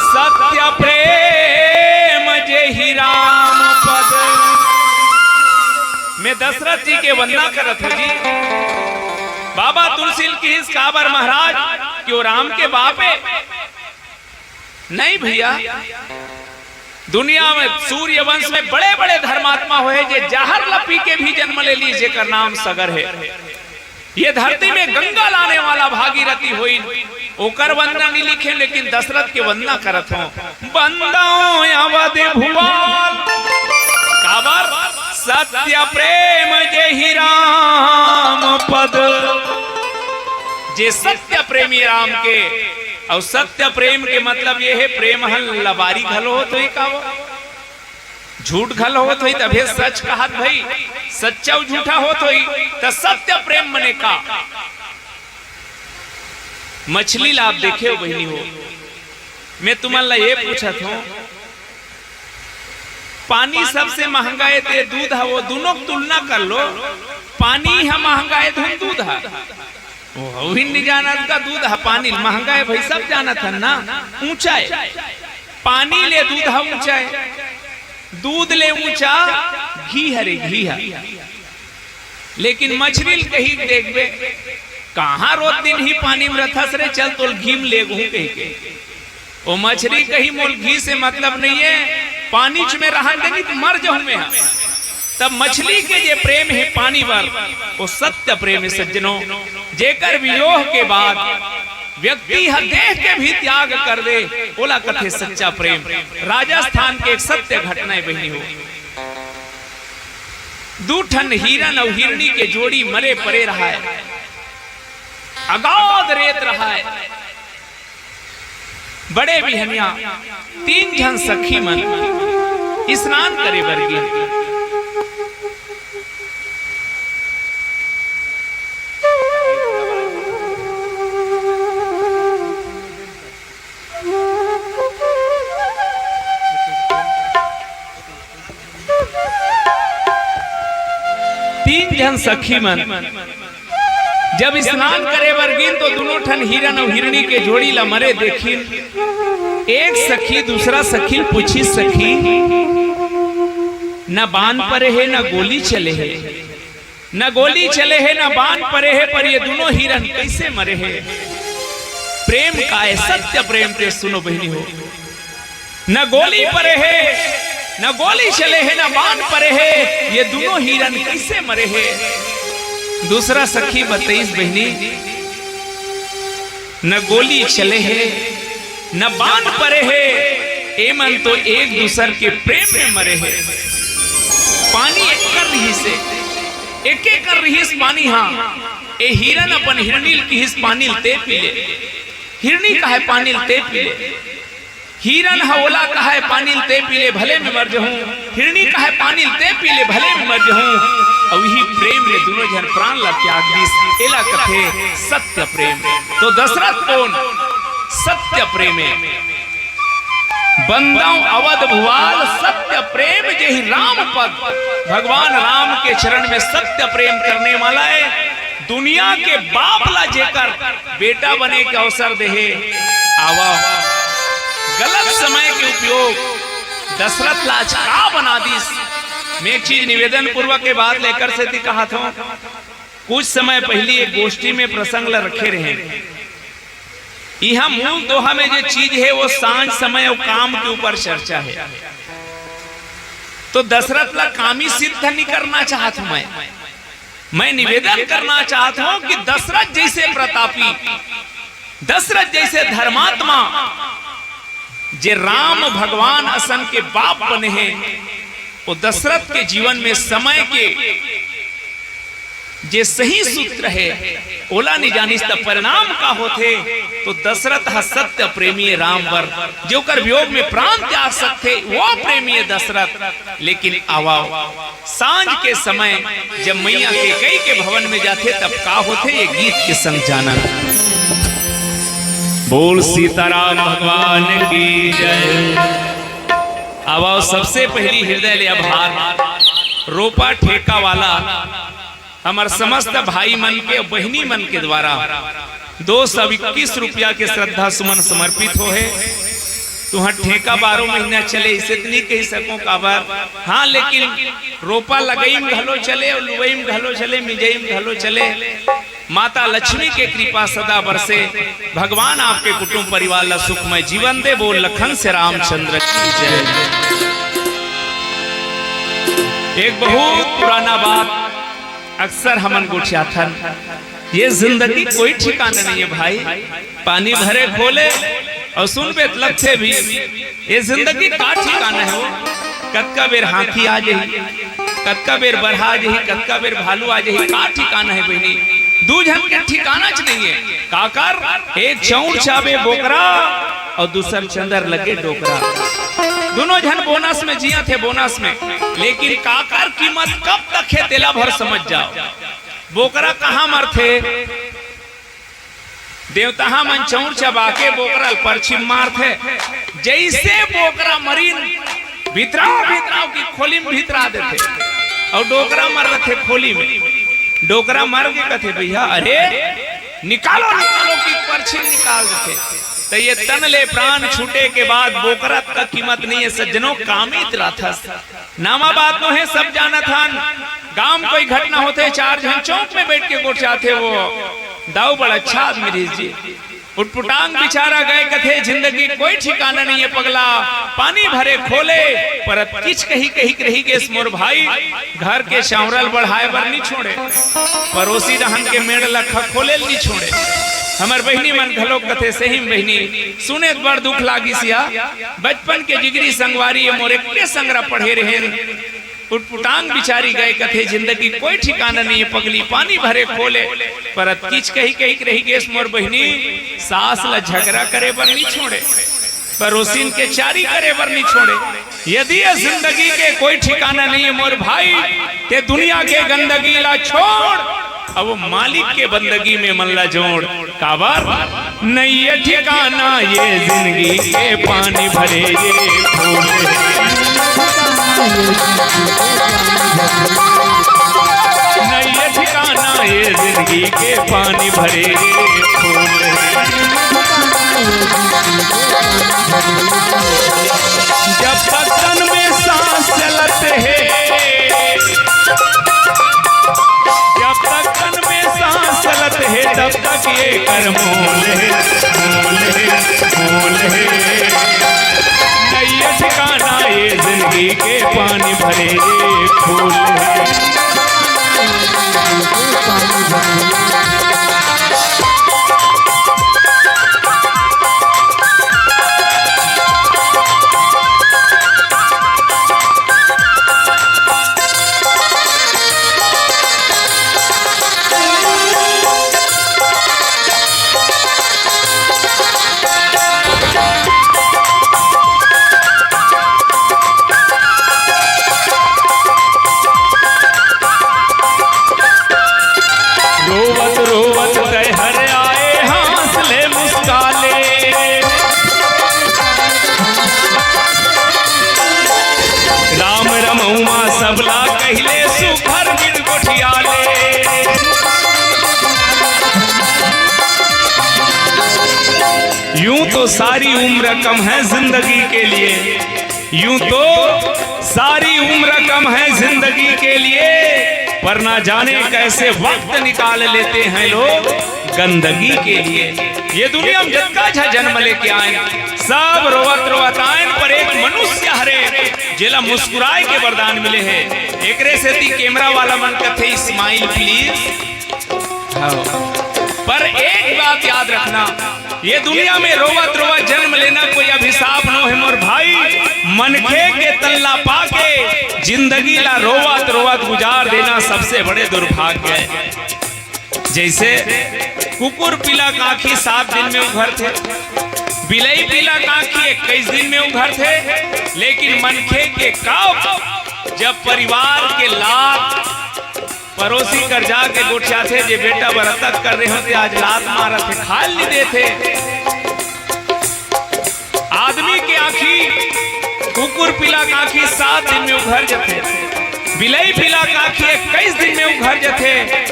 सत्य प्रेम जेहि राम पद। मैं दशरथ जी के वंदना करत हूँ जी। बाबा तुलसी की इस काबर महाराज क्यों राम के बाप है? नहीं भैया, दुनिया में सूर्य वंश में बड़े बड़े धर्मात्मा हुए जे जहर लपी के भी जन्म ले ली, जेकर नाम सगर है। ये धरती में गंगा लाने वाला भागीरथी हुई, ओकर वंदना नहीं लिखे, लेकिन दशरथ के वंदना करत हो। बंदाओ अवध भुवाल, काबर सत्य प्रेम जेहि राम पद। जे सत्य प्रेमी राम के, और सत्य प्रेम के मतलब ये है प्रेम हल लबारी घल हो तो ही का झूठ घल हो तो ही तभे सच कहत भाई, सच्चा झूठा हो तो ही तो सत्य प्रेम मने का। मछली ला आप देखे हो बहनी हो, मैं तुम्हारा ये पूछत हूं, पानी सबसे महंगा है ते दूध है, वो दोनों तुलना कर लो। पानी है महंगा है तो दूध है, वो ही नहीं जाना का दूध है पानी महंगा है भाई, सब जाना था ना। ऊंचा है पानी ले दूध है ऊंचा है, दूध ले ऊंचा घी हरे घी है। लेकिन मछली कहीं देखबे कहाँ रोज दिन ही पानी में रथस रे, चल तो घी में ले कह के। वो मछली कहीं मोल घी से मतलब नहीं है, पानी में रहा देनी तो मर जाऊं मैं। तब मछली के जे प्रेम है पानी पर, वो सत्य प्रेम है सज्जनों। जेकर वियोग के बाद व्यक्ति देह के भी त्याग कर दे, बोला कथे सच्चा प्रेम। राजस्थान के एक सत्य घटना बहनी हो, दूठन हिरन और हिरनी के जोड़ी मरे पड़े रहा है, अगाध रेत रहा है। बड़े बिहनिया 3 जन सखी मन स्नान करे वर्गी, सखी मन जब स्नान करे वर्गिन तो दोनों ठन हिरन और हिरणी के जोड़ी ला मरे देखिन। एक सखी दूसरा सखी पूछी, सखी न बांध परे है न गोली चले है, न गोली चले है न बांध परे है, पर ये दोनों हिरन कैसे मरे है? प्रेम का है, सत्य प्रेम पे सुनो बहनी हो। न गोली परे है न गोली चले है न बांध परे है, ये दोनों हिरन कैसे मरे है? दूसरा सखी बताइस बहनी, न गोली चले है न बांध परे है, एमन तो एक दूसर के प्रेम में मरे है। पानी एक कर रही से एक एक कर रही पानी, हाँ ए हिरन अपन हिरनी की हिस पानी ते पी ले, हिरनी का है पानी ते पी ले। हिरन हवला का है पानी ते पी ले भले में मर जाऊं, हिरनी का है पानी ते पी ले भले में मर जाऊं। और यही प्रेम ले दोनों जन प्राण ला त्याग दी, एला कथे सत्य प्रेम। तो दशरथ कौन? सत्य प्रेम है। बंदाओं अवध भुवाल सत्य प्रेम जेहि राम पद। भगवान राम के चरण में सत्य प्रेम करने वाला है, दुनिया के बाप ला जेकर बेटा बने के अवसर दे आवा। गलत समय के उपयोग दशरथ लाज का बना दीस। मैं एक चीज निवेदन पूर्वक के बाद लेकर से थी कहा था, कुछ समय पहले एक गोष्ठी में प्रसंग ला रखे रहे। यहाँ मूल दोहा में जो चीज है वो सांझ समय और काम के ऊपर चर्चा है। तो दशरथ ला कामी सिद्ध नहीं करना चाहता हूं मैं निवेदन करना चाहता हूं कि दशरथ जैसे प्रतापी, दशरथ जैसे धर्मात्मा, जे राम भगवान असन के बाप बने हैं, वो दशरथ के जीवन में समय के जे सही सूत्र है ओला नहीं जानिस तब परिणाम का होते। तो दशरथ सत्य प्रेमी राम वर जो कर वियोग में प्राण त्याग सकते वो प्रेमी दशरथ। लेकिन आवाओ सांझ के समय जब मैया के कई के भवन में जाते तब का होते ये गीत के संग जाना। बोल सीताराम भगवान की जय। आवाओ सबसे पहली हृदय ले आभार रोपा ठेका वाला हमार समस्त भाई मन के बहनी मन के द्वारा 221 रुपया के श्रद्धा सुमन समर्पित हो है। तुहां ठेका 12 महीना चले इसे इतनी कह सको काबर। हाँ लेकिन रोपा लगईम घलो चले और लुवईम घलो चले मिजईम घलो चले। माता लक्ष्मी के कृपा सदा बरसे। भगवान आपके कुटुंब परिवार ला सुखमय जीवन दे। बोल लखन से रामचंद्र की जय। एक बहुत पुराना बात अक्सर हमन गुठियाथन ये जिंदगी कोई ठिकाना नहीं है भाई। पानी भरे खोले और सुन पे लक्ष्य भी ये जिंदगी का ठिकाना है। वो कतका बेर हाथी आ जाही कतका बेर बरहा आ जाही कतका बेर भालू आ जाही का ठिकाना है बहनी। दू जन के ठिकाना च नहीं है। काकर एक चौड़ चाबे बोकरा और दूसर चंदर लगे डोकरा। दोनों जन बोनस में जिया थे बोनस में। लेकिन काकर कीमत कब तक है तेला भर समझ जाओ। बोकरा कहाँ मरथे देवता मन चौड़ चबा के बोकरा परछिम मारथे। जैसे बोकरा मरीन भितराव की खोली में भितरा देते और डोकरा मर रहे खोली में। डोकरा मर के कथे भैया अरे निकालो की परछिम निकाल देते। तो ये तन ले प्राण छूटे के बाद बोकरा का कीमत नहीं है सज्जनों। कामित राथस नामा बात नो है सब जाना था। गांव में कोई घटना होते 4 जन चौक में बैठ के गोचाते वो दाऊ बड़ा अच्छा आदमी जी। उटपुटांग बिचारा गए कथे जिंदगी कोई ठिकाना नहीं है पगला। पानी भरे खोले पर किच कही रही के मोर भाई घर के शावरल बढ़ाए बर नहीं छोड़े। पड़ोसी रहन के मेड़ लखा खोले नहीं छोड़े। हमार बहनी मन घलो कथे सही बहनी सुने बड़ दुख लागी सिया। बचपन के जिगरी संगवारी मोरे के संगरा पढ़े रहे। उटपुटांग बिचारी गए कथे जिंदगी कोई ठिकाना नहीं है पगली। पानी भरे खोले पर किच कही रही के मोर बहनी सास ला झगड़ा करे बर नहीं छोड़े। पड़ोसिन के चारी करे बर नहीं छोड़े। यदि ये जिंदगी के कोई ठिकाना नहीं है मोर भाई ते दुनिया के गंदगी ला छोड़ अब वो मालिक के बंदगी में मन ला जोड़। काबर नहीं ये ठिकाना ये जिंदगी के पानी भरे ये खोले। नहीं ये ठिकाना ये जिंदगी के पानी भरे ये खोले। जब तक तन में सांस चलते है जब तक तन में सांस चलते है तब तक ये कर मोले नहीं ये ठिकाना ये जिंदगी के पानी भरे ये फूल सबला कहले सुखर गिर गोठियाले। यूं तो सारी उम्र कम है जिंदगी के लिए। यूं तो सारी उम्र कम है जिंदगी के लिए पर ना जाने कैसे वक्त निकाल लेते हैं लोग गंदगी के लिए। ये दुनिया में जितना झा जन्म लेके आए सब रोवत रोवत आए पर एक मनुष्य हरे जेला मुस्कुराए के वरदान मिले हैं। एकरे से ती कैमरा वाला मन कथे स्माइल प्लीज। पर एक बात याद रखना ये दुनिया में रोवत रोवत जन्म लेना कोई अभिशाप न है मोर भाई। मनखे के तल्ला पाके जिंदगी ला रोवत रोवत गुजार देना सबसे बड़े दुर्भाग्य है। जैसे कुकुर पीला काखी 7 दिन में उभर थे, बिलई पीला काखी 21 दिन में उभर थे, लेकिन मनखे के कब जब परिवार के लात पड़ोसी कर जाके गोठिया थे जे बेटा बरतक कर रहे होते आज लात मारा थे खाल नहीं देते। आदमी के आखी कुकुर पीला काखी 7 दिन में उभर जाते, बिलई पीला काखी 21 दिन में उभर जाते,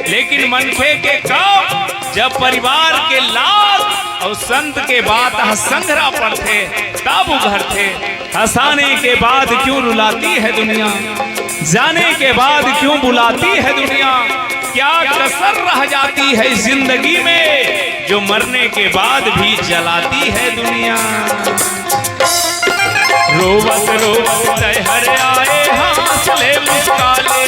लेकिन मनखे के कब जब परिवार के लात और संत के बात संघरा पड़ते तब उभरते। हंसाने के बाद क्यों रुलाती है दुनिया, जाने के बाद क्यों बुलाती है दुनिया, क्या कसर रह जाती है जिंदगी में जो मरने के बाद भी जलाती है दुनिया। रोवत रोवत हर आए हंसले मुस्काले,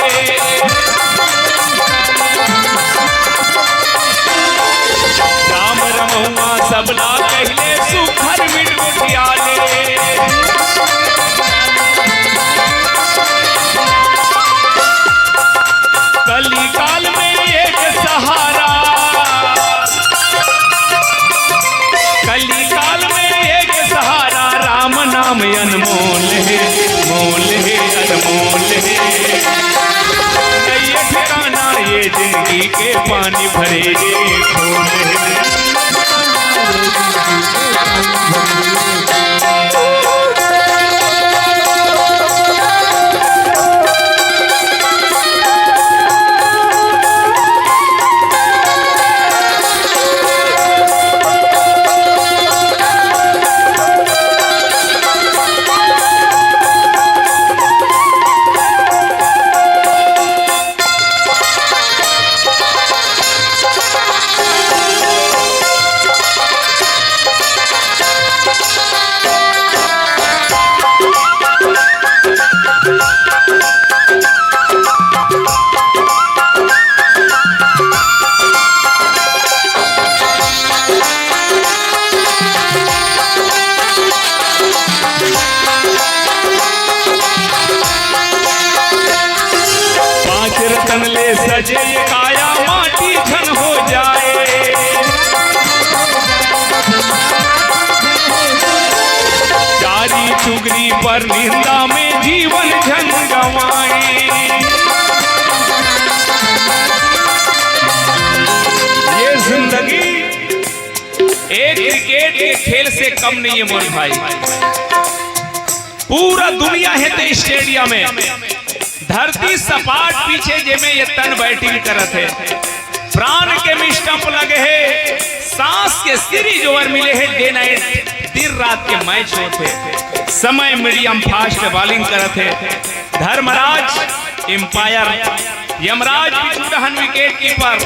राम रमौआ सबला कहले सुखर मिट गुटियाले। कली काल में एक सहारा, कली काल में एक सहारा, राम नाम अनमोल है, मोल है अनमोल है। ये ठिकाना ये जिंदगी के पानी भरे ये खोल है। सजे काया माटी धन हो जाए, चारी चुगरी पर निंदा में जीवन झन गंवाए। ये जिंदगी एक क्रिकेट के खेल से कम नहीं है मोर भाई। पूरा दुनिया है तो स्टेडियम में धरती सपाट पीछे जेमे ये तन बैटिंग करत है, प्राण के में स्टंप लगे है, सांस के सीरीज ओवर मिले है, डे नाइट दिन रात के मैच होते, समय मीडियम फास्ट बॉलिंग करत है। धर्मराज एम्पायर, यमराज पिछुड़हन विकेट कीपर।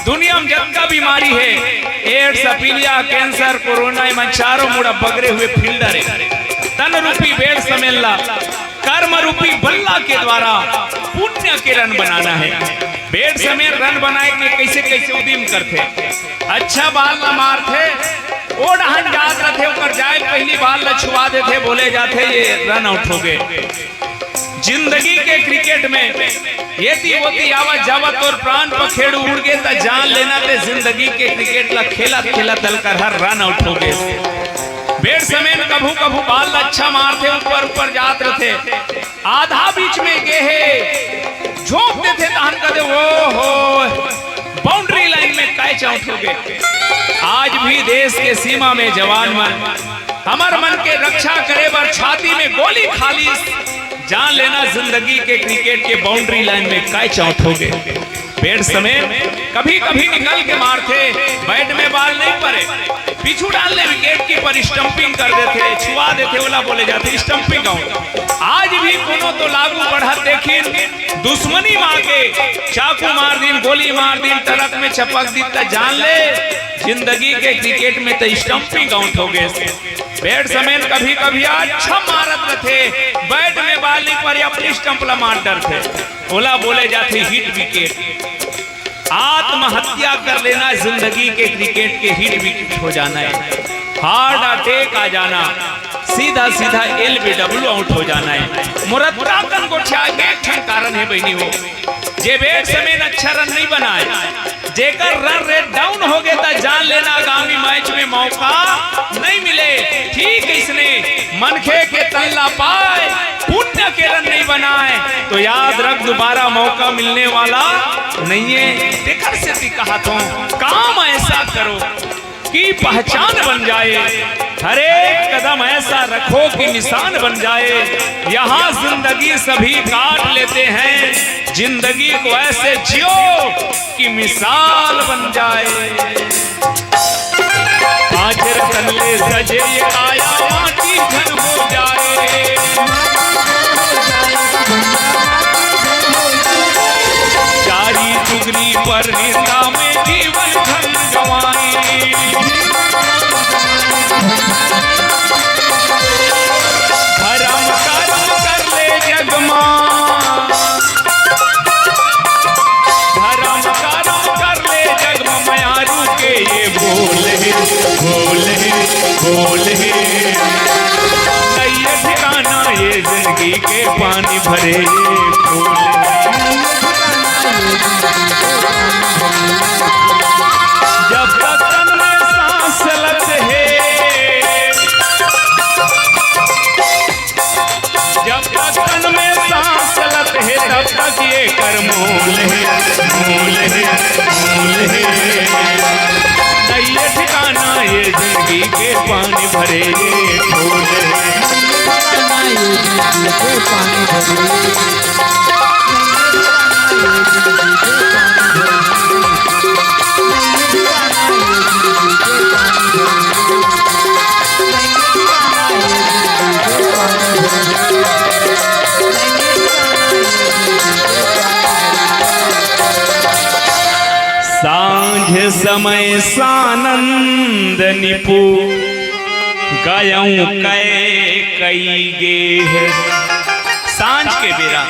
दुनिया में जितना बीमारी है, एड्स, अपीलिया, कैंसर, कोरोना, इन चारों मुड़ा बगरे हुए फील्डर है। तन रूपी बेड़ समेलना, कर्म रूपी बल्ला के द्वारा पुण्य के रन बनाना है। बेड़ समेत रन बनाए के कैसे कैसे उद्यम करते, अच्छा बाल न मारते, ओ डहन जात रहते ऊपर जाए पहली बाल न छुआ देते, बोले जाते ये रन आउट हो गए। जिंदगी के क्रिकेट में ये ती होती आवत जावत और प्राण पखेड़ उड़ गए तो जान लेना ते जिंदगी के क्रिकेट ला खेला खेला तल कर हर रन आउट हो गए। बेड़ समेत कभू कभू बाल अच्छा मारते, ऊपर ऊपर जात रहते, आधा बीच में गए झोंक देते तहन कदे वो हो बाउंड्री लाइन में कैच आउट हो गए। आज भी देश के सीमा में जवान मन हमार मन के रक्षा करे बर छाती में गोली खाली, जान लेना जिंदगी के क्रिकेट के बाउंड्री लाइन में कैच आउट हो गए। बेड़ समेत कभी कभी निकल के मारते, बैट में बाल नहीं पड़े, पीछू डालने विकेट की पर स्टंपिंग कर देते, छुआ देते, ओला बोले जाते स्टंपिंग आउट। आज भी कोनो तो लागू बढ़त देखिन, दुश्मनी मार के चाकू मार दिन, गोली मार दिन, ट्रक में चपक दी तो जान ले जिंदगी के क्रिकेट में तो स्टंपिंग आउट हो गए। बैट समेत कभी कभी अच्छा मारत रहते, बैट में बाल नहीं पर अपनी स्टंप ला मार डरते, ओला बोले जाते हिट विकेट। आत्महत्या कर लेना जिंदगी के क्रिकेट के हिट विकेट हो जाना है, हार्ट अटैक आ जाना, सीधा सीधा LBW आउट हो जाना है। मुरद्दा कन गोठिया के ठन कारण है बहनी हो, जे बेट समय अच्छा रन नहीं बनाए, जेकर रन रेट डाउन हो गया था जान लेना आगामी मैच में मौका नहीं मिले। ठीक इसने मनखे के तल्ला पाए, पुण्य के रन नहीं बनाए तो याद रख दोबारा मौका मिलने वाला नहीं है। देखर से कहा तो काम ऐसा करो कि पहचान बन जाए, हर एक कदम ऐसा रखो कि निशान बन जाए। यहाँ जिंदगी सभी काट लेते हैं, जिंदगी को ऐसे जियो कि मिसाल बन जाए। आखिर तल्ले सजे ये आया माटी घन हो जाए, चारी चुगली पर निंदा में जीवन धन गवाई। धर्म कर्म कर ले जगमा, धर्म कर्म कर ले जगमा, मयारू के ये बोल है, बोल है, बोल है। ये ठिकाना ये जिंदगी के पानी भरे ये फूल है। जब तक तन में सांस चलत है, जब तक तन में सांस चलत है, तब तक ये कर मूल है, मूल है, मूल है। ये ठिकाना ये जिंदगी के पानी भरे ये फूल है। सांझ समय सानंद निपु गयऊं कई गे है। सांझ के बेरा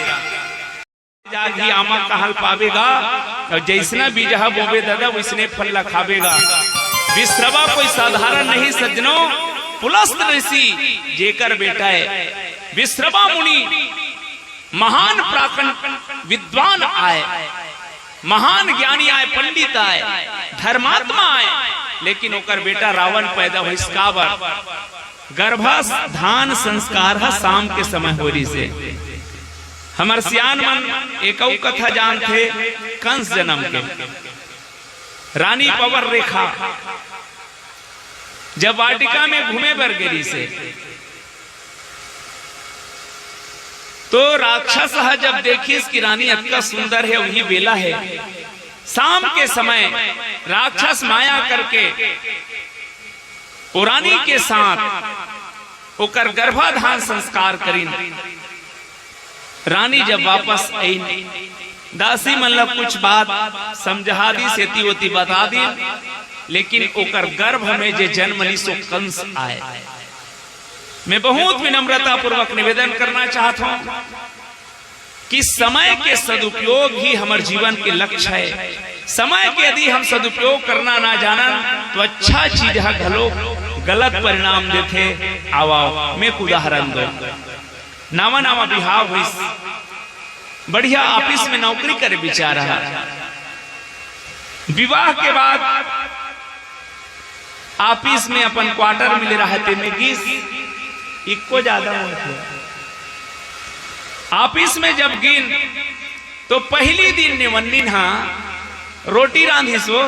जागी आमा कहल पावेगा, और जैसना बीजहा बोबे दादा वैसने फल लखावेगा। विश्रवा कोई साधारण नहीं सज्जनों, पुलस्त ऋषि जेकर बेटा है। विश्रवा मुनि महान प्राकन विद्वान आए, महान ज्ञानी आए, पंडित आए, धर्मात्मा आए, लेकिन ओकर बेटा रावण पैदा हुई। गर्भाधान संस्कार है शाम के समय होरी से। हमार सियान मन एक कथा जानते कंस जन्म के। रानी पवर रेखा जब वाटिका में घूमे बरगेरी से, तो राक्षस जब देखी इसकी रानी अत्का सुंदर है, वही बेला है। शाम के समय राक्षस माया करके रानी के साथ ओकर गर्भाधान संस्कार करी। रानी जब वापस आई, दासी मतलब कुछ बात समझा दी, सेती होती बता दी, लेकिन ओकर गर्भ में जे जन्म ली सो कंस आए। मैं बहुत विनम्रता पूर्वक निवेदन करना चाहता हूं कि समय के सदुपयोग ही हमारे जीवन के लक्ष्य है। समय के यदि हम सदुपयोग करना ना जाना तो अच्छा चीज है घलो गलत परिणाम देते। आवाओ मैं उदाहरण दो, नावा नावा बिहाव हुई, बढ़िया ऑफिस में नौकरी करे बेचारा, विवाह के बाद ऑफिस में अपन क्वार्टर मिले रहते में गीस इको ज्यादा होते। ऑफिस में जब गिन तो पहली दिन निवन्निन रोटी रांधी सो।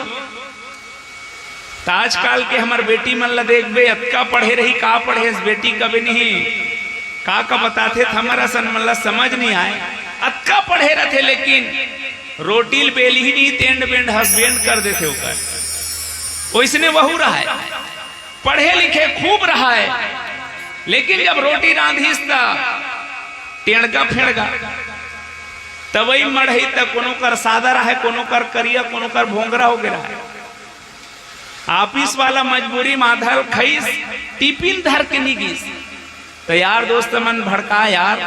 आजकल के हमार बेटी मन ला देख बे, अतका पढ़े रही का पढ़े बेटी कभी नहीं का बताते हमारा सन मन ला समझ नहीं आए। अतका पढ़े रहते लेकिन रोटी बेल ही नहीं, तेंड बेंड हस्बैंड कर देते होकर। वैसने वहू रहा है, पढ़े लिखे खूब रहा है, लेकिन जब रोटी रांधीस टेणगा फेणगा तबई मढ़ई तक कोनो कर सादा रहा है, कोनो कर करिया, कोनो कर भोंगरा हो गया है। ऑफिस वाला मजबूरी माधल खईस टिफिन धर के निगिस। तो यार दोस्त मन भड़का, यार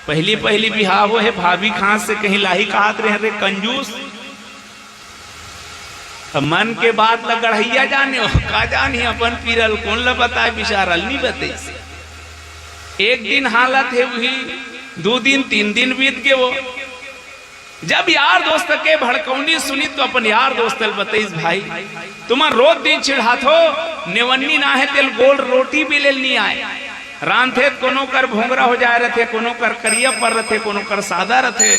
पहली पहली बिहाव हो है, भाभी खास से कहीं लाही कहत रहे रे कंजूस। अब मन के बात ला गढ़ैया जाने हो का जानी अपन पीरल कौन ला बताए बिचारल नहीं बते। एक दिन हालत है वही 2 दिन 3 दिन बीत गए वो। जब यार दोस्त के भड़कौनी सुनी तो अपन यार दोस्त बतेस भाई तुम्हार रोज दिन चिढ़ात हो नेवन्नी ना है तेल गोल रोटी भी ले नहीं आए रांधे कोनो कर भोंगरा हो जाए रहे कोनो कर करिया पर रहे कोनो कर सादा रहे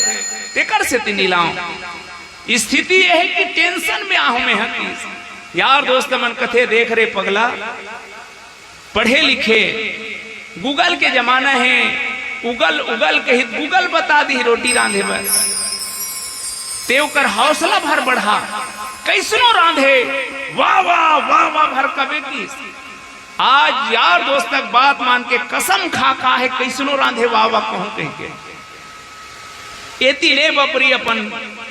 तेकर से तीनी लाओ। स्थिति यह है कि टेंशन में आहू में है यार दोस्त मन कथे देख रहे पगला पढ़े लिखे गूगल के जमाना है उगल उगल के गूगल बता दी रोटी रांधे बस तेव कर हौसला भर बढ़ा कैसनो रांधे वाह वाह वाह वाह भर कबे की। आज यार दोस्त तक बात मान के कसम खा है कैसनो रांधे वाह वाह कहूं कह के एती ले बपरी अपन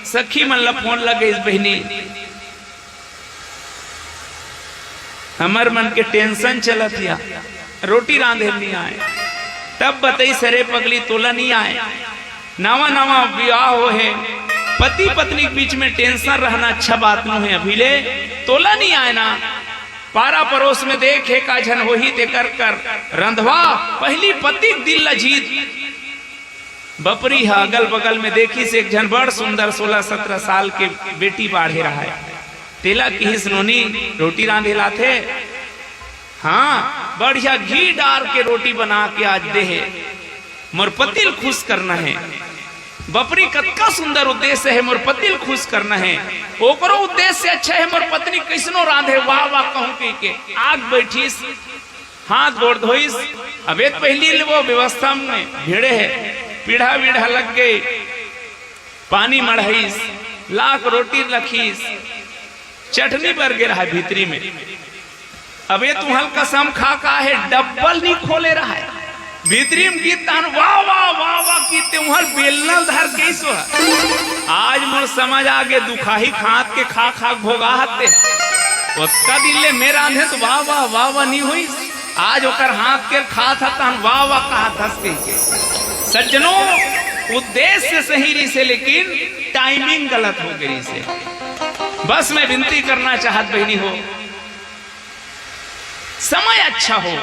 सखी मन ला फोन लगे इस बहनी हमर मन के टेंशन चलत या रोटी रांधे नहीं आए तब बताई सरे पगली तोला नहीं आए नवा नवा विवाह हो है पति पत्नी के बीच में टेंशन रहना अच्छा बात नहीं है अभी ले तोला नहीं आए ना पारा पड़ोस में देखे का झन हो ही ते कर कर रंधवा पहली पति दिल लजीत बपरी है अगल बगल में देखी से एक झन बड़ सुंदर 16-17 साल के बेटी बाढ़े रहा है तेला की सुनोनी रोटी रांधे लाथे हाँ बढ़िया घी डाल के रोटी बना के आज दे है मोर पतिल खुश करना है बपरी कतका सुंदर उद्देश्य है मोर पतिल खुश करना है ओकरो उद्देश्य अच्छा है मोर पत्नी कैसनो रांधे वाह वाह कहूं के आग बैठीस हाथ गोड़ धोइस अबे पहली वो व्यवस्था में भिड़े है पीढ़ा बीढ़ा लग गई पानी मढ़ाइस लाख रोटी रखीस चटनी बर गे रहा भीतरी में अबे तू हल्का सम खा का है डब्बल नहीं खोले रहा है भीतरी में गीत तान वाह वाह वाह वाह कीते उहर बेलनल धर कैसो आज मोर समझ आगे दुखाही खात के खा खा भोगाहते उसका दिन ले मेरा आंधे तो वाह वाह वाह वाह नहीं हुई आज ओकर हाथ के खा था तान वाह वाह कहा धस के सज्जनों उद्देश्य सही रही से लेकिन टाइमिंग गलत हो गई से बस मैं विनती करना चाहत बहनी हो समय अच्छा हो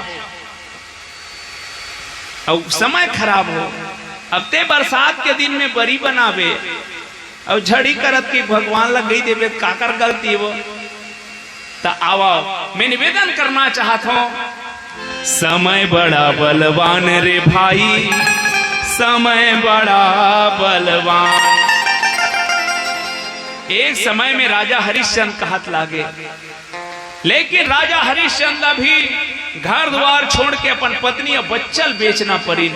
और समय खराब हो अब ते बरसात के दिन में बरी बनावे और झड़ी करत की भगवान लग गई देवे काकर गलती वो तो आवा मैं निवेदन करना चाहता हूं समय बड़ा बलवान रे भाई समय बड़ा बलवान। एक समय में राजा हरिश्चंद्र कहत लागे लेकिन राजा हरिश्चंद्र भी घर द्वार छोड़ के अपन पत्नी और बच्चल बेचना पड़ी।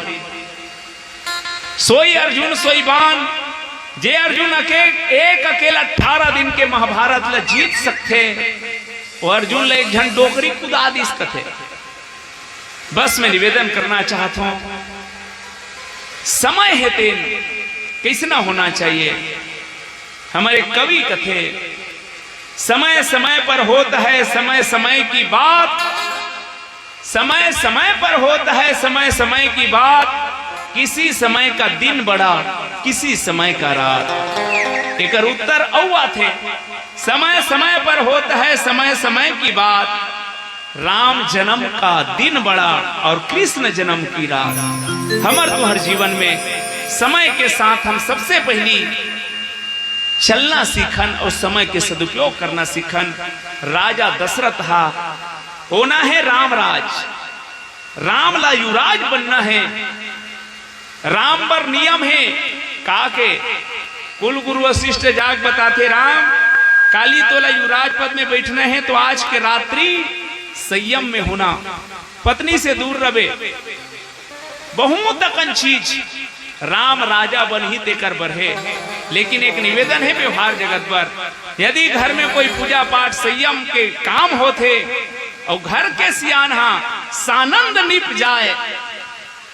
सोई अर्जुन सोई बाण जे अर्जुन एक अकेला 18 दिन के महाभारत ला जीत सकते वो अर्जुन ले एक झन डोकरी कुदा दी सकते। बस मैं निवेदन करना चाहता हूं समय है तेन कैसना होना चाहिए। हमारे कवि कथे समय समय पर होता है समय समय की बात समय समय पर होता है समय समय की बात किसी समय का दिन बड़ा किसी समय का रात। एक उत्तर औवा थे समय समय पर होता है समय समय की बात राम जन्म का दिन बड़ा और कृष्ण जन्म की रात। हमार तो हर जीवन में समय के साथ हम सबसे पहली चलना सीखन और समय के सदुपयोग करना सीखन। राजा दशरथ हा होना है रामराज राम ला युवराज बनना है। राम पर नियम है का के कुल गुरु वशिष्ठ जाग बताते राम काली तोला युवराज पद में बैठना है तो आज के रात्रि संयम में होना पत्नी से दूर रहे बहुत तकन चीज राम राजा बन ही देकर बढ़े। लेकिन एक निवेदन है व्यवहार जगत पर यदि घर में कोई पूजा पाठ संयम के काम होते और घर के सियाना सानंद निप जाए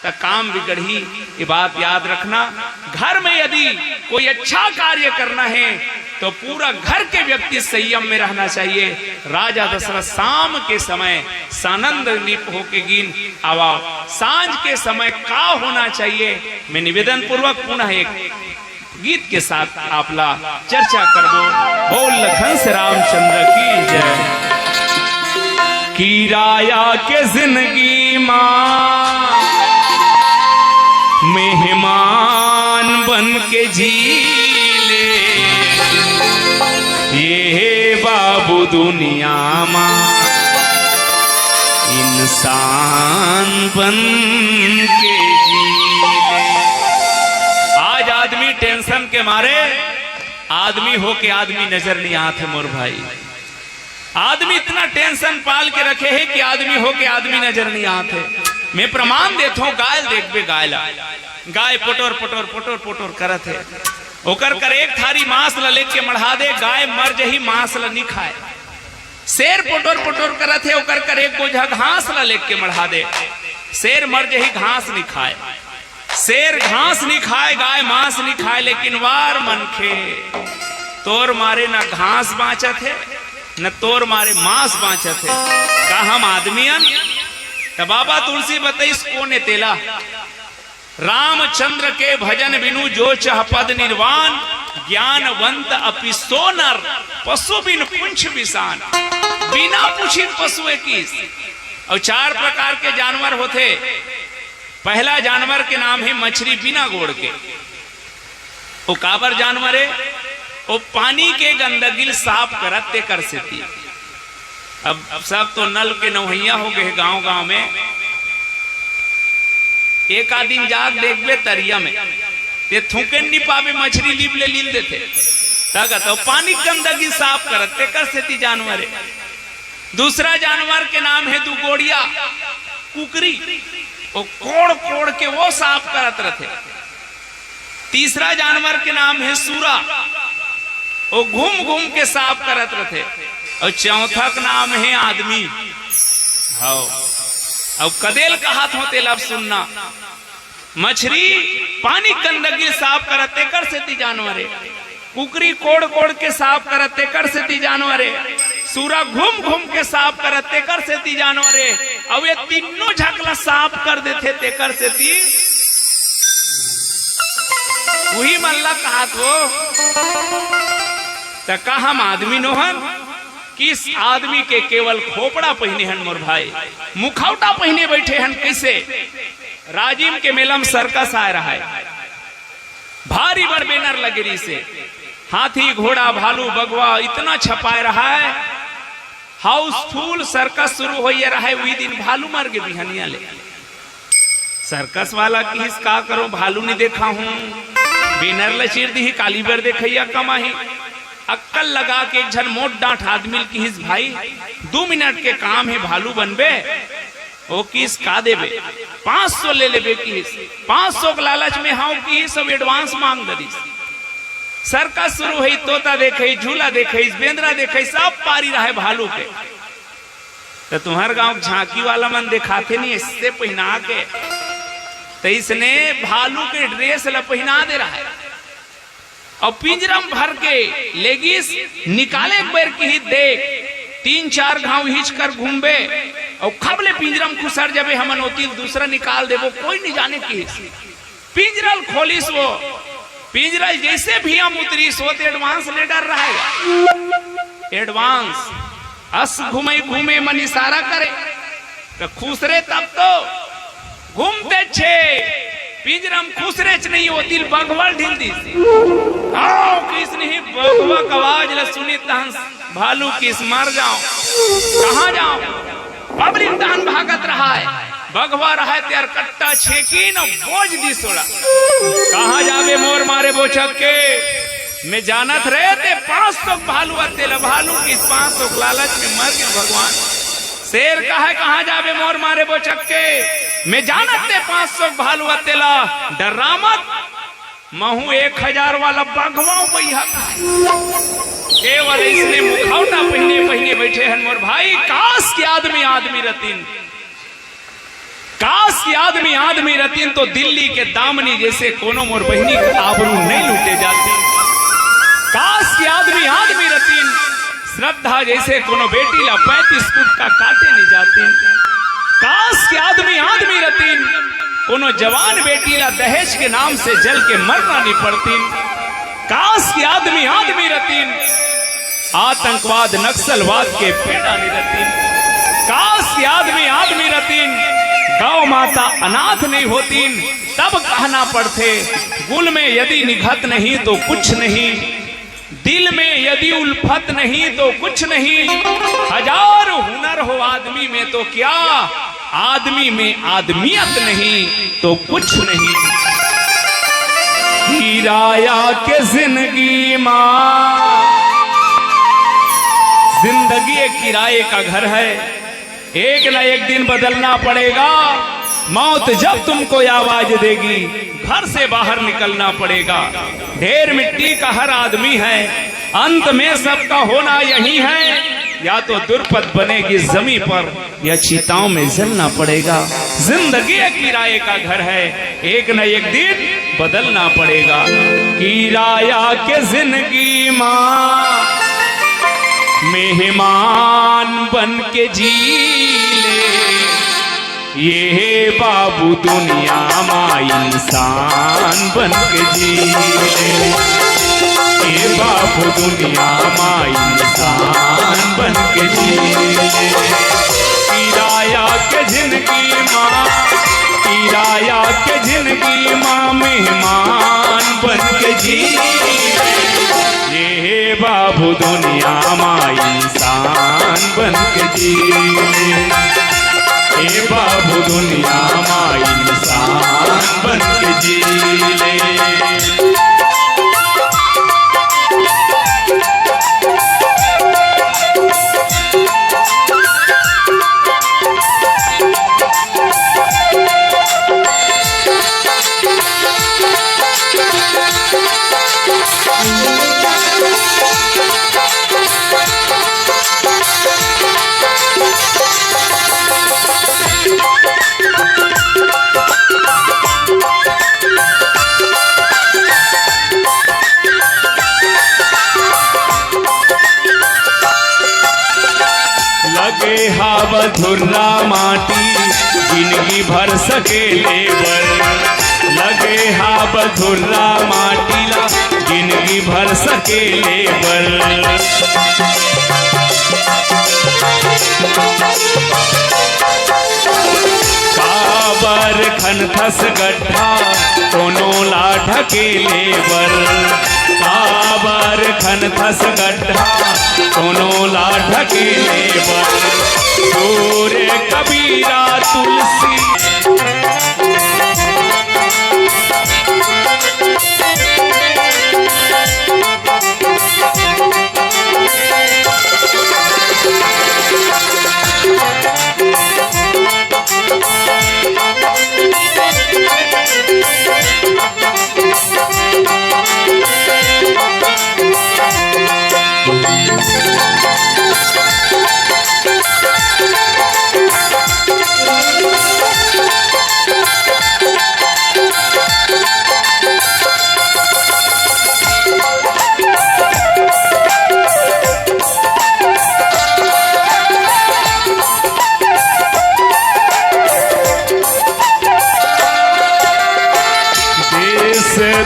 तो काम बिगड़ी। ये बात याद रखना घर में यदि कोई अच्छा कार्य करना है तो पूरा घर के व्यक्ति संयम में रहना चाहिए। राजा दशरथ शाम के समय सानंद निप होके गिन आवा सांझ के समय का होना चाहिए। मैं निवेदन पूर्वक पुनः एक गीत के साथ आपला चर्चा करबो। बोल लखन से रामचंद्र की जय। की राया के जिंदगी मां मेहमान बन के जी ले, ये बाबू दुनिया मां इंसान बन के जी ले। आज आदमी टेंशन के मारे आदमी हो के आदमी नजर नहीं आते मोर भाई। आदमी इतना टेंशन पाल के रखे है कि आदमी हो के आदमी नजर नहीं आते। मैं प्रमाण देता हूँ, गाय देखबे गाय पोटोर पोटोर पोटोर पोटोर करत है। ओकर कर एक थारी मांस ल लेके मढ़ा दे, गाय मर जही मांस ल नहीं खाए। शेर पोटोर पोटोर करत है, ओकर कर एक बोझा घास ल लेके मढ़ा दे, शेर मर जही घास नहीं खाए। शेर घास नहीं खाए, गाय मांस नहीं खाए, लेकिन वार मनखे तोर मारे ना घास बाँचत है न तोर मारे मांस बाँचत है। का हम आदमियन? तो बाबा तुलसी बताइस कोने तेला, रामचंद्र के भजन बिनु जो चह पद निर्वाण, ज्ञानवंत अपि सोनर पशु बिन पुंछ विसान। बिना पूछी पशु किस। और 4 प्रकार के जानवर होते। पहला जानवर के नाम है मछली बिना गोड़ के। वो काबर जानवर है? वो पानी के गंदगी साफ करते कर सेती। अब सब तो नल के नौहैया हो गए गांव गांव में। एक आदमी जाग देखबे तरिया में ते थूके नहीं पावे, मछली लीप ले लील देते तगत। तो पानी गंदगी साफ करते कर सेती जानवर है। दूसरा जानवर के नाम है दुगोड़िया कुकरी, वो कोड़ कोड़ के वो साफ करत रहते। तीसरा जानवर के नाम है सूरा, वो घूम घूम के साफ करत रहते। और चौथा का नाम है आदमी। अब कदेल का हाथ होते लब सुनना। मछली पानी गंदगी साफ करते कर सेती जानवर है। कुकरी कोड़ कोड़ के साफ करते कर सेती जानवर है। सूरा घूम घूम के साफ करते कर सेती जानवर है। अब ये तीनों झकला साफ कर देते ते कर सेती वही मल्ला कहा तो का हम आदमी नोहन? किस आदमी के केवल खोपड़ा पहने हन मोर भाई, मुखौटा पहने बैठे हन। कैसे? राजिम के मेलम सर्कस आ रहा है, भारी बर बैनर लगेरी से हाथी घोड़ा भालू बगवा इतना छपाए रहा है। हाउसफुल सर्कस शुरू हो रहा है। वही दिन भालू मर गए बिहनिया ले। सर्कस वाला किस का करो, भालू नहीं देखा हूं, बैनर ल चीर दी काली बर देखैया कमाही। अक्कल लगा के एक झन मोट डांट आदमी किस भाई 2 मिनट के काम है भालू बनबे। वो किस का देबे 500 ले लेबे किस 500 के लालच में हाँ की सब एडवांस मांग दरी। सर्कस शुरू हुई, तोता देखे, झूला देखे, बेंद्रा देखे, सब पारी रहा है भालू के। तो तुम्हारे गांव झांकी वाला मन दिखाते नहीं इससे पहना के, तो इसने भालू के ड्रेस ला पहना दे रहा है। और पिंजरम भर के लेगिस निकाले बैर की ही देख 3-4 घाव हिच कर घूमबे और खबले पिंजरम खुसर जबे हमन होती दूसरा निकाल दे। वो कोई नहीं जाने की पिंजरल खोलिस। वो पिंजरल जैसे भी हम उतरी सोते एडवांस ले डर रहेगा। एडवांस अस घूमे घूमे मन इशारा करे तो खुसरे तब तो घूमते छे पिंजरम खुसरे च नहीं होती बगवल ढील दी आओ कृष्ण ही बगवा आवाज ल सुनी तहन भालू किस मर जाओ। कहाँ जाओ? पब्लिक दान भागत रहा है, बगवा रहा है त्यार कट्टा छेकी न बोझ दी सोड़ा। कहाँ जावे मोर मारे बोचक के? मैं जानत रहे थे 500 भालू आते ल भालू किस 500 लालच में मर गए भगवान। शेर का है कहाँ जावे मोर मारे बोचक के? मैं जानत थे 500 भालू आते ला डरा मत महू 1000 वाला बगवाओ बैहा। केवल इसने मुखौटा पहने बैठे हन मोर भाई। काश के आदमी आदमी रतीन, काश के आदमी रतीन तो दिल्ली के दामनी जैसे कोनो मोर बहनी आबरू नहीं लूटे जाती। काश के आदमी रतीन श्रद्धा जैसे कोनो बेटी ला 35 फुट का काटे नहीं जाती। काश के आदमी रतीन कोनो जवान बेटी ला दहेज के नाम से जल के मरना नहीं पड़ती। काश की आदमी आदमी रतीन, आतंकवाद नक्सलवाद के पेड़ा निरतीन। काश की आदमी आदमी रतीन, गौ माता अनाथ नहीं होतीन। तब कहना पड़ते, गुल में यदि निखत नहीं तो कुछ नहीं, दिल में यदि उल्फत नहीं तो कुछ नहीं। हजार हुनर हो आदमी में तो क्या, आदमी में आदमियत नहीं तो कुछ नहीं। किराया के जिंदगी माँ, जिंदगी एक किराए का घर है, एक न एक दिन बदलना पड़ेगा। मौत जब तुमको आवाज देगी, घर से बाहर निकलना पड़ेगा। ढेर मिट्टी का हर आदमी है, अंत में सबका होना यही है। या तो दुर्पद बनेगी जमी पर, या चिताओं में जलना पड़ेगा। जिंदगी एक किराए का घर है, एक न एक दिन बदलना पड़ेगा। किराया के जिंदगी माँ, मेहमान बन के जी ले। ये बाबू दुनिया माँ इंसान बन के जी ले। ये बाबू दुनिया माँ इंसान बन के जी ले। किराया के जिंदगी माँ, किराया के जिंदगी माँ, मेहमान बन के जी ले। ये बाबू दुनिया माँ इंसान बन के जी ले। ये बाबू दुनिया माँ इंसान बन के जी ले। लगे हाव धुर्रा माटी, जिंदगी भर सके लेबर। लगे हाव धुर्रा माटी ला, जिंदगी भर सके लेबर। काबर खनथस गड्ढा, कोनो ला ढके लेबर। काबर खनथस गड्ढा, कोनो ला ढके लेबर। सूर्य कबीरा तुलसी,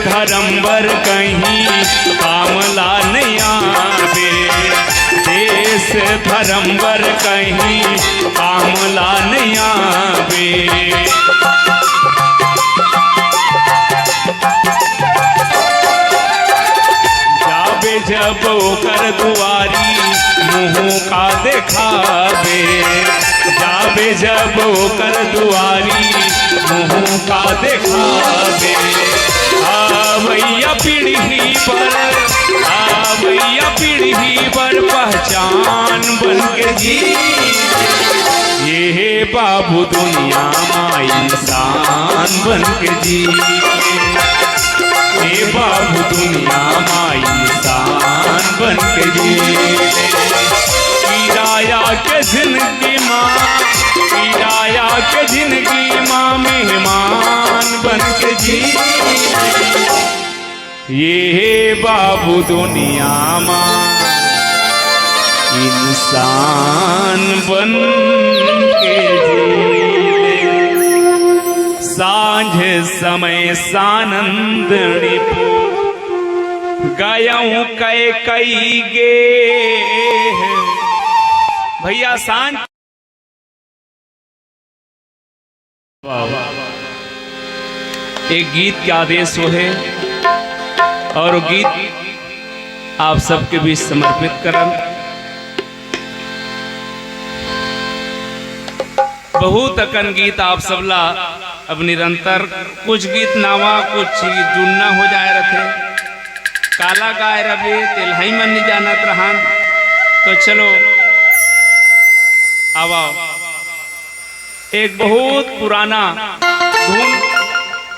धर्मवर कहीं कामला नहीं आवे। देश धर्मवर कहीं कामला नहीं आवे। जाबे जब ओकर दुआरी, मुँह का देखावे। जाबे जब ओकर दुआरी, मुँह का देखावे। आवैया पीढ़ी पर, आवैया पीढ़ी पर पहचान बन के जी। ये बाबू दुनिया माँ इंसान बन के जी। ये बाबू दुनिया माँ इंसान बन के जी। किराया के जिंदगी माँ, किराया के जिंदगी माँ, मेहमान बन के जी। ये बाबू दुनिया माँ इंसान बन के जी। सांझ समय सानंदनी गायऊ कई कई गे भैया सांझ एक गीत के आदेश हो है और गीत आप सबके बीच समर्पित करन। बहुत अकन गीत आप सबला अब निरंतर कुछ गीत नावा कुछ जुड़ना हो जाए रखे काला गाय रबे तिलहाई मन नहीं जानत रहन। तो चलो आओ एक बहुत पुराना धुन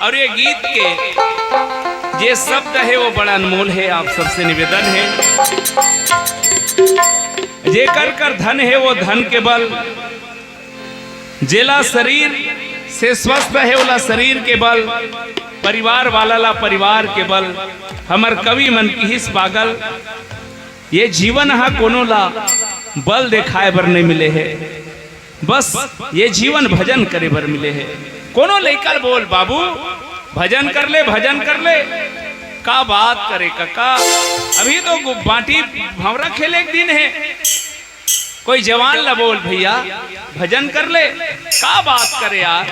और ये गीत के जे शब्द है वो बड़ा अनमोल है। आप सबसे निवेदन है जे कर धन है वो धन के बल जेला शरीर से स्वस्थ है वाला शरीर के बल परिवार वाला ला परिवार के बल हमर कवि मन की हिस पागल ये जीवन हा कोनो ला बल दिखाए बर नहीं मिले है बस ये जीवन भजन करे बर मिले है। कोनो लेकर बोल बाबू भजन कर ले का बात करे काका अभी तो बाटी भंवरा खेले एक दिन है कोई जवान ला बोल भैया भजन कर ले का बात करे यार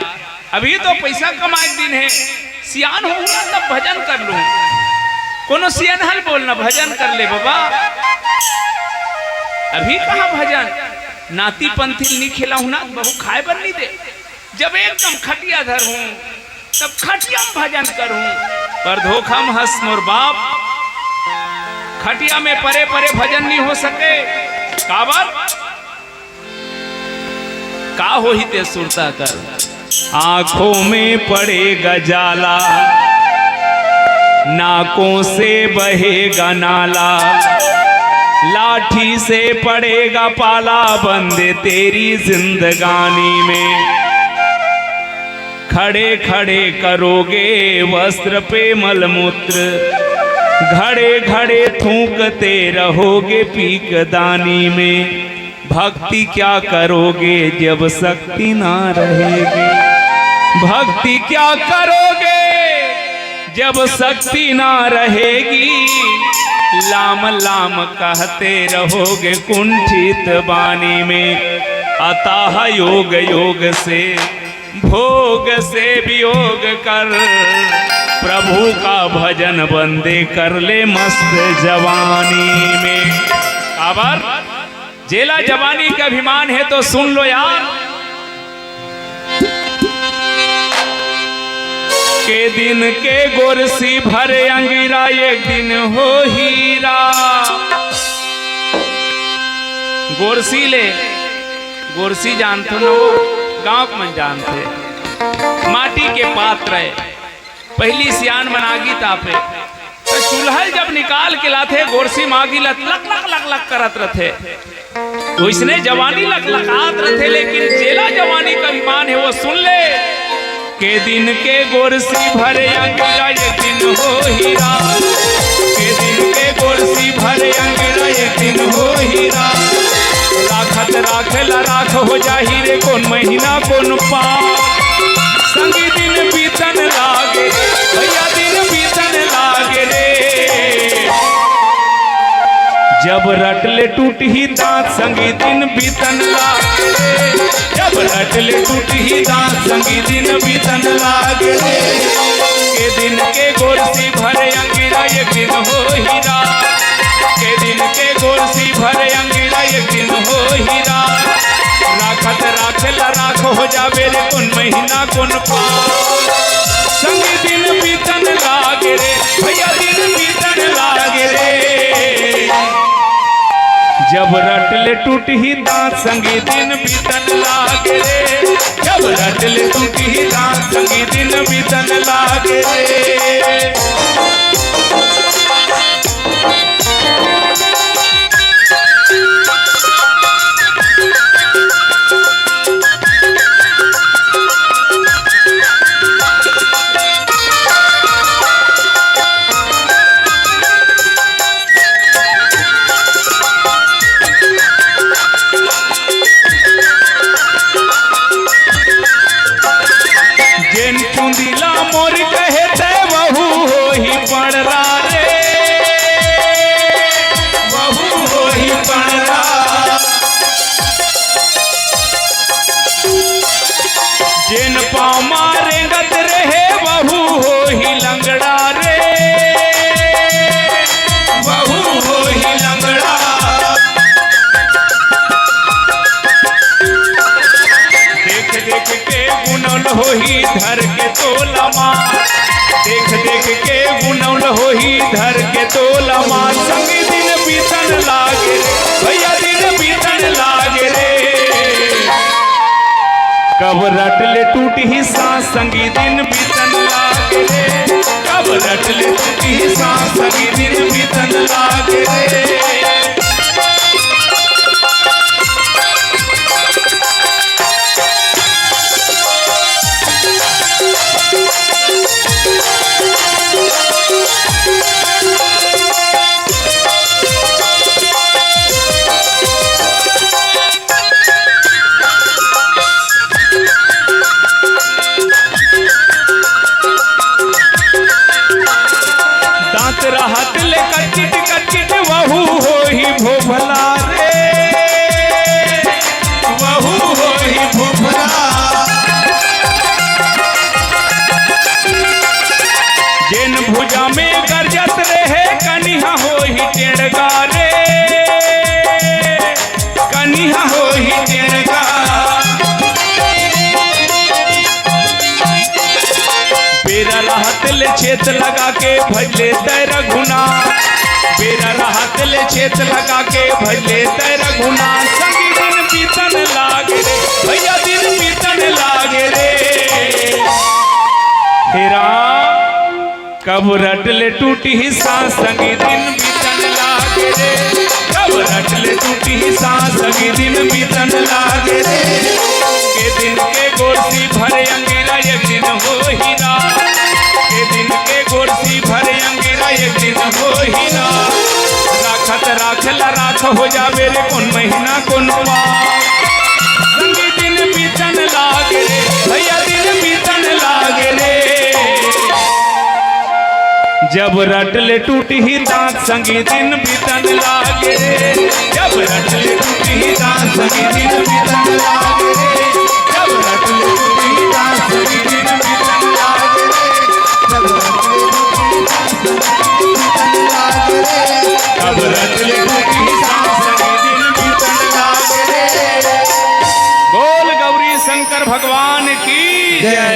अभी तो पैसा कमाए दिन है सियान हो तब भजन कर लूं कोनो सियान हल बोलना भजन कर ले बाबा अभी कहाँ भजन नाती पंथी नहीं खेला हूं ना बहु खाए बर नहीं दे जब एकदम खटिया धर हूं तब खटिया में भजन करूं पर धोखा में हंस मोर बाप खटिया में परे परे भजन नहीं हो सके काबर का हो ही ते सुरता कर आंखों में पड़ेगा जाला नाकों से बहेगा नाला लाठी से पड़ेगा पाला बंद तेरी जिंदगानी में खड़े खड़े करोगे वस्त्र पे मलमूत्र घड़े घड़े थूकते रहोगे पीकदानी में भक्ति क्या करोगे जब शक्ति ना रहेगी भक्ति क्या करोगे जब शक्ति ना रहेगी लाम लाम कहते रहोगे कुंठित वाणी में अतः योग योग से भोग से वियोग कर प्रभु का भजन बंदे कर ले मस्त जवानी में। आबर जेला जवानी का अभिमान है तो सुन लो यार के दिन के गोरसी भरे अंगिरा एक दिन हो हीरा गोरसी जानते हो गांव में जानते माटी के पात्र है पहली सियान बनागी तापे तो चूल्हा जब निकाल के लाते गोरसी मागी लक लक लक लक करत रथे तो इसने जवानी लक लकात रथे लेकिन जेला जवानी का अभिमान है वो सुन ले के दिन के गोरसी भरे अंगिरा एक दिन हो हीरा के दिन के गोरसी भरे अंगिरा एक दिन हो हीरा राखत राखेला राख हो जा हीरे कौन महीना कौन पाप संगी दिन बीतन लागे भैया दिन बीतन लागे रे जब रटले टूट ही दांत संगी दिन बीतन लागे रे जब रटले टूट ही दांत संगी दिन बीतन लागे रे के दिन के गोरसी भरे अंगिरा एक दिन हो हीरा के दिन के गोरसी भरे अंगिरा एक दिन हो हीरा राखत राखेला राख हो जाबे रे कौन महीना कौन पाप संगी दिन बीतन लागे रे भैया दिन बीतन लागे रे जब रटले टूट ही दांत संगी दिन बीतन लागे रे जब रटले टूट ही दांत संगी दिन बीतन लागे रे मोर कहते बहू हो ही पड़ रे होला माँ देख देख के गुनौल होही धर के तोला माँ संगी दिन बीतन लागे रे भैया दिन बीतन लागे रे कब रटले टूटी सांस संगी दिन बीतन लागे रे कब रटले टूटी सांस संगी दिन बीतन लागे रे रहत ले कचिट कचिट वहू हो ही भोभला रे वहू हो ही भोभला जिन भुजा में गरजत रहे कनिहा हो ही टेढ़गा रे कनिहा हो ही टेढ़गा बेरा रहत ले छेत लगा के भजले तैर गुना बेरा रहत ले छेत लगा के भजले तैर गुना संगी दिन बीतन लागे रे भैया दिन बीतन लागे रे हेरा कब रटले टूटी सांस संगी दिन बीतन लागे रे कब रटले टूटी सांस संगी दिन बीतन लागे रे के दिन के गोरसी भरे अंगीरा एक दिन हो हीरा के दिन के गोरसी भरे अंगीरा एक दिन हो हीरा राखत राखला राख हो जावे रे कौन महीना कौन संगी दिन बीतन लागे रे भैया दिन बीतन लागे रे जब रटले टूटी ही दांत संगी दिन बीतन लागे रे जब रटले टूटी ही दांत संगी दिन बीतन लागे रे जब रटले टूटी ही दांत संगी दिन बीतन लागे रे जब रटले टूटी ही दांत संगी दिन बीतन लागे रे बोल गौरी शंकर भगवान की जय।